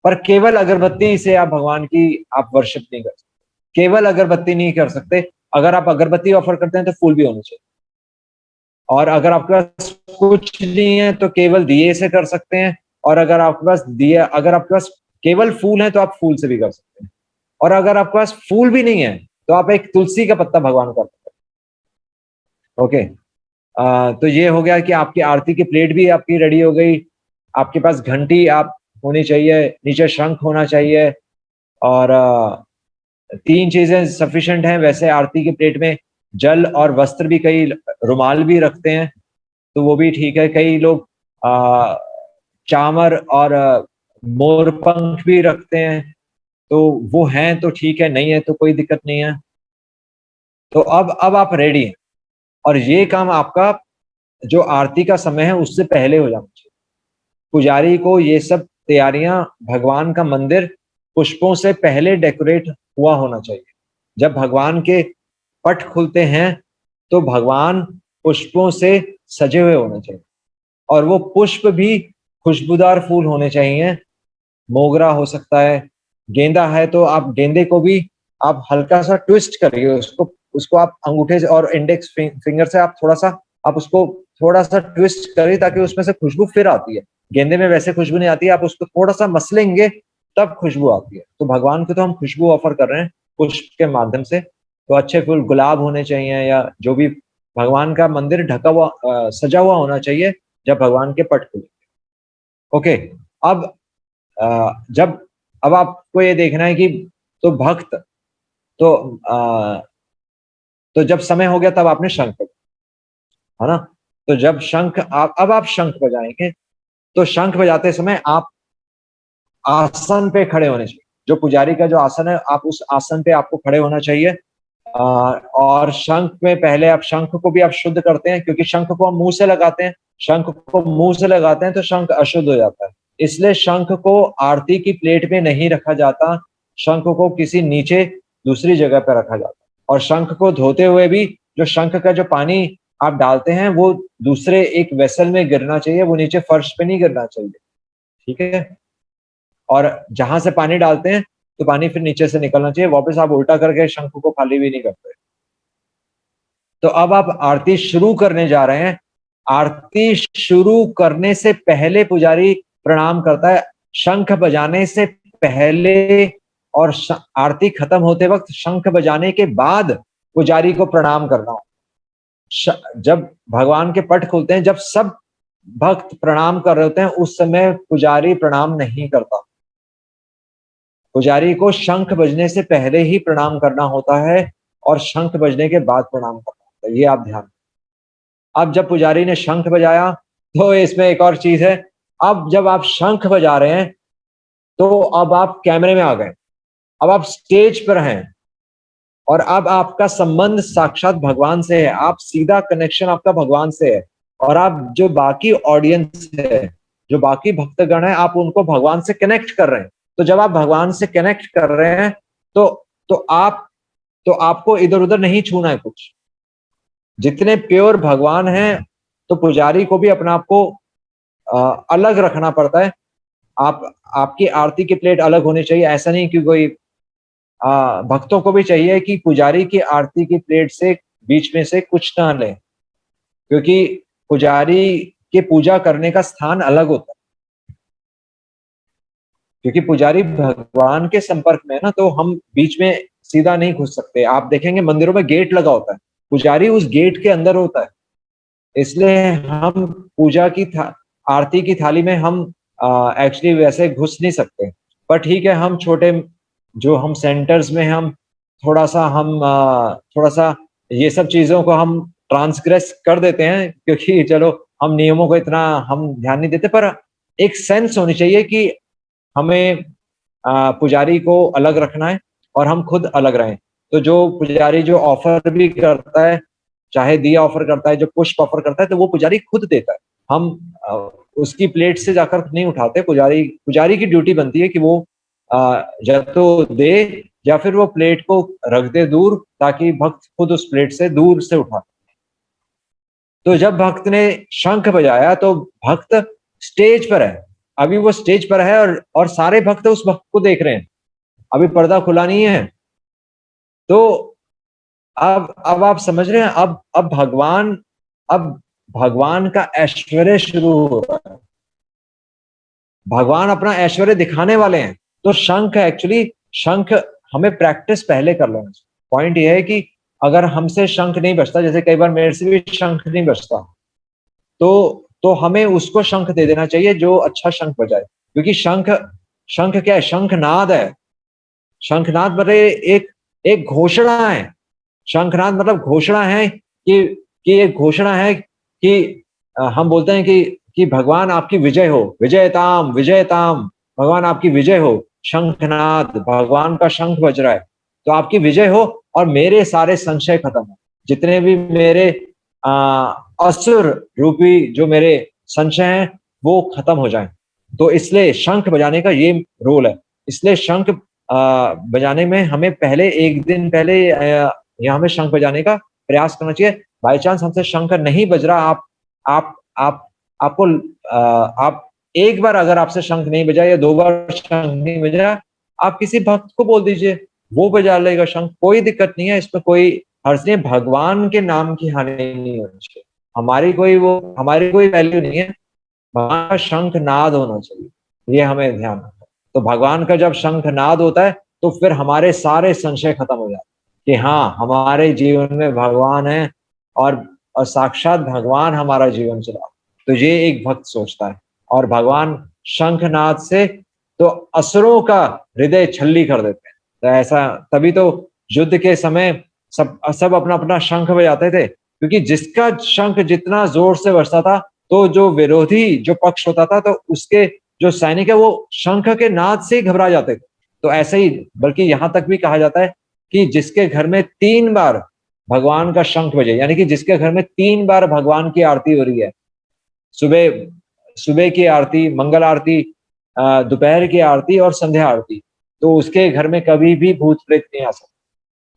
पर केवल अगरबत्ती से आप भगवान की आप वर्शिप नहीं कर सकते, केवल अगरबत्ती नहीं कर सकते। अगर आप अगरबत्ती ऑफर करते हैं तो फूल भी होने चाहिए। और अगर आपके पास कुछ नहीं है तो केवल दिए से कर सकते हैं। और अगर आपके पास केवल फूल है तो आप फूल से भी कर सकते हैं। और अगर आपके पास फूल भी नहीं है तो आप एक तुलसी का पत्ता भगवान कर सकते हैं। ओके, तो ये हो गया कि आपकी आरती की प्लेट भी आपकी रेडी हो गई। आपके पास घंटी आप होनी चाहिए, नीचे शंख होना चाहिए। और 3 चीजें सफिशिएंट हैं। वैसे आरती की प्लेट में जल और वस्त्र भी, कई रुमाल भी रखते हैं, तो वो भी ठीक है। कई लोग चामर और मोर पंख भी रखते हैं, तो वो हैं तो ठीक है, नहीं है तो कोई दिक्कत नहीं है। तो अब आप रेडी हैं और ये काम आपका जो आरती का समय है उससे पहले हो जाना चाहिए। पुजारी को ये सब तैयारियां, भगवान का मंदिर पुष्पों से पहले डेकोरेट हुआ होना चाहिए। जब भगवान के पट खुलते हैं तो भगवान पुष्पों से सजे हुए होने चाहिए और वो पुष्प भी खुशबूदार फूल होने चाहिए। मोगरा हो सकता है, गेंदा है तो आप गेंदे को भी आप हल्का सा ट्विस्ट करिए, उसको उसको आप अंगूठे से और इंडेक्स फिंगर से आप थोड़ा सा आप उसको थोड़ा सा ट्विस्ट करिए ताकि उसमें से खुशबू फिर आती है। गेंदे में वैसे खुशबू नहीं आती है, आप उसको थोड़ा सा मसलेंगे तब खुशबू आती है। तो भगवान को तो हम खुशबू ऑफर कर रहे हैं पुष्प के माध्यम से, तो अच्छे फूल गुलाब होने चाहिए या जो भी भगवान का मंदिर ढका हुआ सजा हुआ होना चाहिए जब भगवान के पट खुले। ओके, अब जब अब आपको ये देखना है कि तो भक्त तो तो जब समय हो गया तब आपने शंख बजाया, है ना? तो जब शंख आप अब आप शंख बजाएंगे तो शंख बजाते समय आप आसन पे खड़े होने चाहिए। जो पुजारी का जो आसन है आप उस आसन पे आपको खड़े होना चाहिए। और शंख में पहले आप शंख को भी आप शुद्ध करते हैं क्योंकि शंख को हम मुंह से लगाते हैं, शंख को मुंह से लगाते हैं तो शंख अशुद्ध हो जाता है। इसलिए शंख को आरती की प्लेट में नहीं रखा जाता, शंख को किसी नीचे दूसरी जगह पर रखा जाता है। और शंख को धोते हुए भी जो शंख का जो पानी आप डालते हैं वो दूसरे एक वेसल में गिरना चाहिए, वो नीचे फर्श पे नहीं गिरना चाहिए। ठीक है? और जहां से पानी डालते हैं तो पानी फिर नीचे से निकलना चाहिए, वापस आप उल्टा करके शंख को खाली भी नहीं करते। तो अब आप आरती शुरू करने जा रहे हैं। आरती शुरू करने से पहले पुजारी प्रणाम करता है, शंख बजाने से पहले और आरती खत्म होते वक्त शंख बजाने के बाद पुजारी को प्रणाम करना हो। जब भगवान के पट खुलते हैं, जब सब भक्त प्रणाम कर रहे होते हैं उस समय पुजारी प्रणाम नहीं करता। पुजारी को शंख बजने से पहले ही प्रणाम करना होता है और शंख बजने के बाद प्रणाम करना होता है, ये आप ध्यान। अब जब पुजारी ने शंख बजाया तो इसमें एक और चीज है, अब जब आप शंख बजा रहे हैं तो अब आप कैमरे में आ गए, अब आप स्टेज पर हैं और अब आपका संबंध साक्षात भगवान से है, आप सीधा कनेक्शन आपका भगवान से है। और आप जो बाकी ऑडियंस है, जो बाकी भक्तगण है, आप उनको भगवान से कनेक्ट कर रहे हैं। तो जब आप भगवान से कनेक्ट कर रहे हैं तो तो आपको इधर उधर नहीं छूना है कुछ। जितने प्योर भगवान हैं तो पुजारी को भी अपने आप को अलग रखना पड़ता है। आपकी आरती की प्लेट अलग होनी चाहिए, ऐसा नहीं कि कोई भक्तों को भी चाहिए कि पुजारी की आरती की प्लेट से बीच में से कुछ ना ले, क्योंकि पुजारी के पूजा करने का स्थान अलग होता है। क्योंकि पुजारी भगवान के संपर्क में है ना, तो हम बीच में सीधा नहीं घुस सकते। आप देखेंगे मंदिरों में गेट लगा होता है, पुजारी उस गेट के अंदर होता है, इसलिए हम पूजा की आरती की थाली में हम एक्चुअली वैसे घुस नहीं सकते। पर ठीक है, हम छोटे जो हम सेंटर्स में हम थोड़ा सा ये सब चीजों को हम ट्रांसग्रेस कर देते हैं क्योंकि चलो हम नियमों को इतना हम ध्यान नहीं देते, पर एक सेंस होनी चाहिए कि हमें पुजारी को अलग रखना है और हम खुद अलग रहें। तो जो पुजारी जो ऑफर भी करता है, चाहे दिया ऑफर करता है, जो पुष्प ऑफर करता है, तो वो पुजारी खुद देता है। हम उसकी प्लेट से जाकर नहीं उठाते। पुजारी की ड्यूटी बनती है कि वो या तो दे या फिर वो प्लेट को रख दे दूर, ताकि भक्त खुद उस प्लेट से दूर से उठा। तो जब भक्त ने शंख बजाया तो भक्त स्टेज पर है, अभी वो स्टेज पर है और सारे भक्त उस भक्त को देख रहे हैं, अभी पर्दा खुला नहीं है। तो अब आप समझ रहे हैं, अब भगवान का ऐश्वर्य शुरू हो रहा है, भगवान अपना ऐश्वर्य दिखाने वाले हैं। तो शंख हमें प्रैक्टिस पहले कर लेना चाहिए। पॉइंट ये है कि अगर हमसे शंख नहीं बजता, जैसे कई बार मेरे से भी शंख नहीं बजता, तो हमें उसको शंख दे देना चाहिए जो अच्छा शंख बजाए। क्योंकि शंख शंख क्या है? शंखनाद है। शंखनाद मतलब एक एक घोषणा है। शंखनाद मतलब घोषणा है कि ये घोषणा है कि हम बोलते हैं कि कि भगवान आपकी विजय हो, विजयताम विजयताम, भगवान आपकी विजय हो, शंखनाद, भगवान का शंख बज रहा है, तो आपकी विजय हो और मेरे सारे संशय खत्म हो, जितने भी मेरे असुर रूपी जो मेरे संशय हैं वो खत्म हो जाएं। तो इसलिए शंख बजाने का ये रोल है। इसलिए शंख बजाने में हमें पहले एक दिन पहले यहाँ हमें शंख बजाने का प्रयास करना चाहिए। बाई चांस हमसे शंख नहीं बज रहा, आप आप आपको आप एक बार अगर आपसे शंख नहीं बजा या 2 बार शंख नहीं बजा, आप किसी भक्त को बोल दीजिए, वो बजा लेगा शंख, कोई दिक्कत नहीं है, इसमें कोई हर्ज नहीं है। भगवान के नाम की हानि नहीं होनी चाहिए। हमारी कोई वैल्यू नहीं है, भगवान का शंख नाद होना चाहिए, ये हमें ध्यान रखना है। तो भगवान का जब शंख नाद होता है, तो फिर हमारे सारे संशय खत्म हो जाते हैं कि हाँ, हमारे जीवन में भगवान है और साक्षात भगवान हमारा जीवन चला। तो ये एक भक्त सोचता है और भगवान शंखनाद से तो असुरों का हृदय छल्ली कर देते हैं। तो ऐसा तभी तो युद्ध के समय सब सब अपना-अपना शंख बजाते थे, क्योंकि जिसका शंख जितना जोर से बजता था, तो जो विरोधी जो पक्ष होता था, तो उसके जो सैनिक है वो शंख के नाद से ही घबरा जाते थे। तो ऐसे ही बल्कि यहाँ तक भी कहा जाता है कि जिसके घर में 3 बार भगवान का शंख बजे, यानी कि जिसके घर में 3 बार भगवान की आरती हो रही है, सुबह सुबह की आरती, मंगल आरती, दोपहर की आरती और संध्या आरती, तो उसके घर में कभी भी भूत-प्रेत नहीं आ सकते।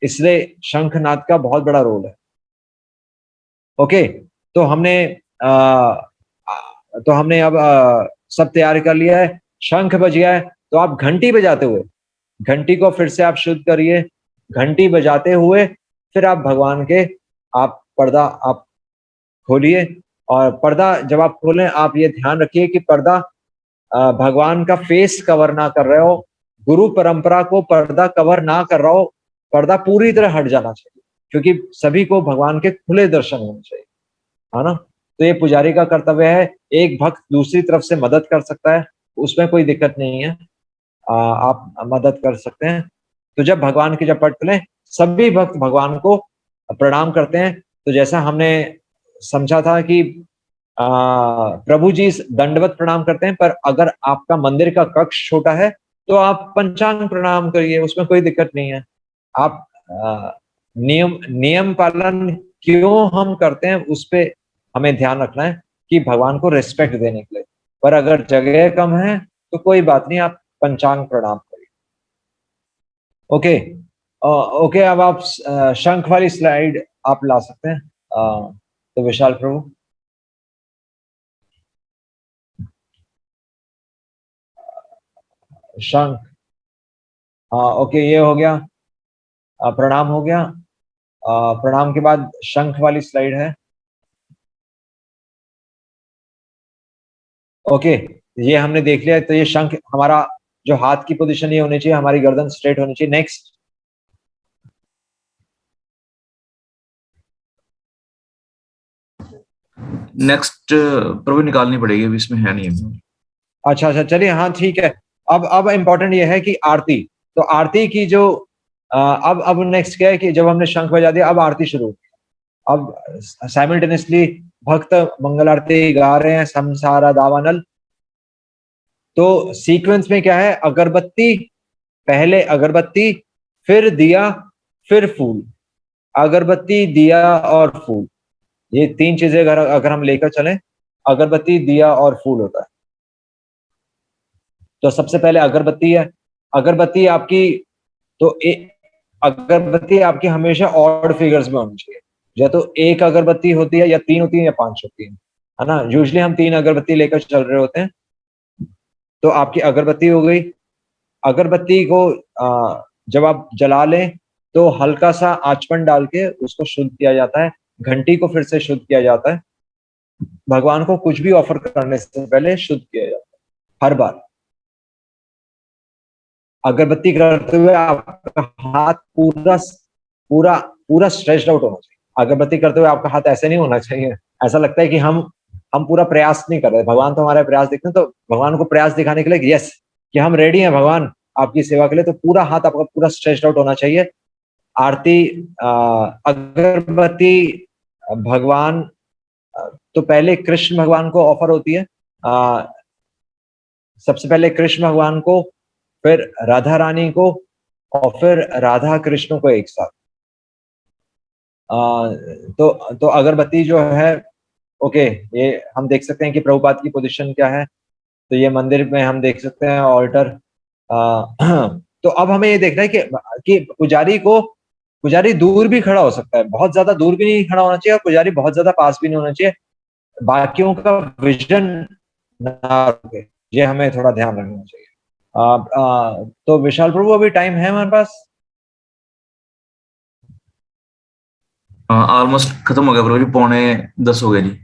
इसलिए शंखनाद का बहुत बड़ा रोल है। ओके, तो हमने अब सब तैयार कर लिया है, शंख बज गया है, तो आप घंटी बजाते हुए, घंटी को फिर से आप शुद्ध करिए, घंटी बजाते हुए फिर आप भगवान के आप पर्दा आप खोलिए और पर्दा जब आप खोलें, आप ये ध्यान रखिए कि पर्दा भगवान का फेस कवर ना कर रहे हो, गुरु परंपरा को पर्दा कवर ना कर रहा हो, पर्दा पूरी तरह हट जाना चाहिए, क्योंकि सभी को भगवान के खुले दर्शन होने चाहिए, है ना? तो ये पुजारी का कर्तव्य है, एक भक्त दूसरी तरफ से मदद कर सकता है, उसमें कोई दिक्कत नहीं है। आप मदद कर सकते हैं। तो जब भगवान के जब पट खुले, सभी भक्त भगवान को प्रणाम करते हैं। तो जैसा हमने समझा था कि प्रभु जी दंडवत प्रणाम करते हैं, पर अगर आपका मंदिर का कक्ष छोटा है, तो आप पंचांग प्रणाम करिए, उसमें कोई दिक्कत नहीं है। आप नियम नियम पालन क्यों हम करते हैं, उसपे हमें ध्यान रखना है कि भगवान को रिस्पेक्ट देने के लिए। पर अगर जगह कम है, तो कोई बात नहीं, आप पंचांग प्रणाम करिए। ओके, ओके, अब आप शंख वाली स्लाइड आप ला सकते हैं। तो विशाल प्रभु। शंख, हाँ, ओके, ये हो गया। प्रणाम हो गया। प्रणाम के बाद शंख वाली स्लाइड है। ओके, ये हमने देख लिया। तो ये शंख, हमारा जो हाथ की पोजीशन ये होनी चाहिए, हमारी गर्दन स्ट्रेट होनी चाहिए। नेक्स्ट। नेक्स्ट प्रभु निकालनी पड़ेगी, अभी इसमें है नहीं है। अच्छा अच्छा, चलिए, हाँ ठीक है। अब इम्पोर्टेंट ये है कि आरती, तो आरती की जो अब नेक्स्ट क्या है कि जब हमने शंख बजा दिया, अब आरती शुरू। अब साइमल्टेनियसली भक्त मंगल आरती गा रहे हैं, संसारा दावानल। तो सीक्वेंस में क्या है, अगरबत्ती, पहले अगरबत्ती, फिर दिया, फिर फूल। अगरबत्ती, दिया और फूल, ये 3 चीजें अगर अगर हम लेकर चलें, अगरबत्ती, दिया और फूल होता है। तो सबसे पहले अगरबत्ती है। अगरबत्ती आपकी, तो अगरबत्ती आपकी हमेशा ऑड फिगर्स में होनी चाहिए। या तो 1 अगरबत्ती होती है, या 3 होती है, या 5 होती है ना? यूजुअली हम 3 अगरबत्ती लेकर चल रहे होते हैं। तो आपकी अगरबत्ती हो गई। अगरबत्ती को जब आप जला लें, तो हल्का सा आचमन डाल के उसको शुद्ध किया जाता है। घंटी को फिर से शुद्ध किया जाता है। भगवान को कुछ भी ऑफर करने से पहले शुद्ध किया जाता है, हर बार। अगरबत्ती करते हुए आपका हाथ पूरा पूरा पूरा स्ट्रेच्ड आउट होना चाहिए। अगरबत्ती करते हुए आपका हाथ ऐसे नहीं होना चाहिए। ऐसा लगता है कि हम पूरा प्रयास नहीं कर रहे। भगवान तो हमारा प्रयास देखते हैं, तो भगवान को प्रयास दिखाने के लिए यस, कि हम रेडी हैं भगवान आपकी सेवा के लिए, तो पूरा हाथ आपका पूरा स्ट्रेच्ड आउट होना चाहिए। आरती, अगरबत्ती भगवान तो पहले कृष्ण भगवान को ऑफर होती है, सबसे पहले कृष्ण भगवान को, फिर राधा रानी को, और फिर राधा कृष्ण को एक साथ। तो अगरबत्ती जो है, ओके, ये हम देख सकते हैं कि प्रभुपाद की पोजीशन क्या है। तो ये मंदिर में हम देख सकते हैं ऑल्टर। तो अब हमें ये देखना है कि पुजारी दूर भी खड़ा हो सकता है, बहुत ज्यादा दूर भी नहीं खड़ा होना चाहिए और पुजारी बहुत ज्यादा पास भी नहीं होना चाहिए, बाकियों का विजन ना रुके, ये हमें थोड़ा ध्यान रखना चाहिए। तो विशाल प्रभु, अभी टाइम है हमारे पास? ऑलमोस्ट खत्म हो गया प्रभु जी, 9:45 हो गए जी।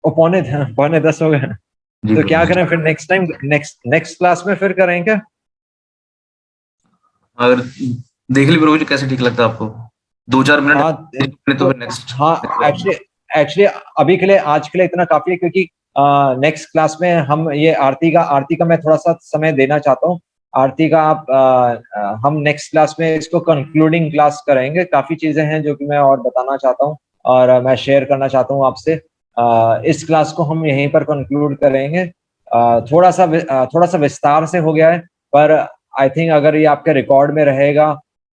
ओ, पौने 10 हो गए। जी तो प्रभु क्या जी। करें फिर, नेक्स्ट टाइम, नेक्स्ट क्लास में फिर करें क्या? अगर देख ली प्रभु जी, कैसे ठीक लगता है आपको? 2-4 मिनट हाँ, तो तो फिर नेक्स्ट। हाँ, एक्चुअली एक्चुअली अभी के लिए, आज के लिए इतना काफी है, क्योंकि नेक्स्ट क्लास में हम ये आरती का मैं थोड़ा सा समय देना चाहता हूँ। आरती का हम नेक्स्ट क्लास में इसको कंक्लूडिंग क्लास करेंगे। काफी चीजें हैं जो कि मैं और बताना चाहता हूँ और मैं शेयर करना चाहता हूँ आपसे। इस क्लास को हम यहीं पर कंक्लूड करेंगे। थोड़ा सा विस्तार से हो गया है, पर आई थिंक अगर ये आपके रिकॉर्ड में रहेगा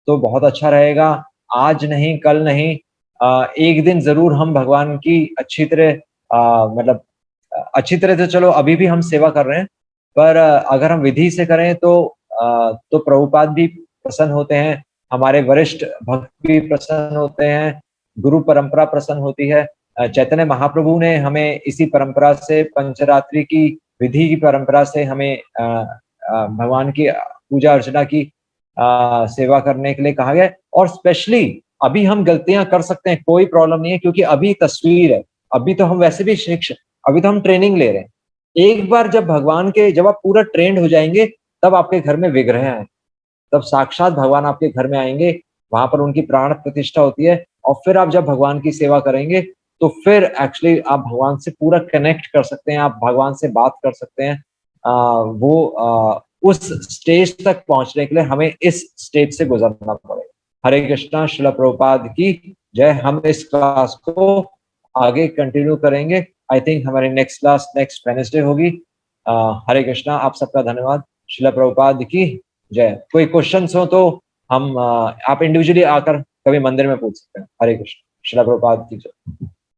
तो बहुत अच्छा रहेगा। आज नहीं, कल नहीं, एक दिन जरूर हम भगवान की अच्छी तरह, मतलब अच्छी तरह से, चलो अभी भी हम सेवा कर रहे हैं, पर अगर हम विधि से करें तो प्रभुपाद भी प्रसन्न होते हैं, हमारे वरिष्ठ भक्त भी प्रसन्न होते हैं, गुरु परंपरा प्रसन्न होती है। चैतन्य महाप्रभु ने हमें इसी परंपरा से, पंचरात्रि की विधि की परंपरा से हमें भगवान की पूजा अर्चना की सेवा करने के लिए कहा गया है। और स्पेशली अभी हम गलतियां कर सकते हैं, कोई प्रॉब्लम नहीं है, क्योंकि अभी तस्वीर है, अभी तो हम वैसे भी शिक्षक, अभी तो हम ट्रेनिंग ले रहे हैं। एक बार जब आप पूरा ट्रेंड हो जाएंगे, तब आपके घर में विग्रह आए, तब साक्षात भगवान आपके घर में आएंगे, वहां पर उनकी प्राण प्रतिष्ठा होती है, और फिर आप जब भगवान की सेवा करेंगे, तो फिर एक्चुअली आप भगवान से पूरा कनेक्ट कर सकते हैं, आप भगवान से बात कर सकते हैं। उस स्टेज तक पहुंचने के लिए हमें इस स्टेज से गुजरना पड़ेगा। हरे कृष्णा, श्रील प्रभुपाद की जय। हम इस क्लास को आगे कंटिन्यू करेंगे। आई थिंक हमारी नेक्स्ट क्लास नेक्स्ट वेडनेसडे होगी। हरे कृष्णा, आप सबका धन्यवाद। श्रील प्रभुपाद की जय। कोई क्वेश्चंस हो तो हम आप इंडिविजुअली आकर कभी मंदिर में पूछ सकते हैं। हरे कृष्ण, श्रील प्रभुपाद की जय।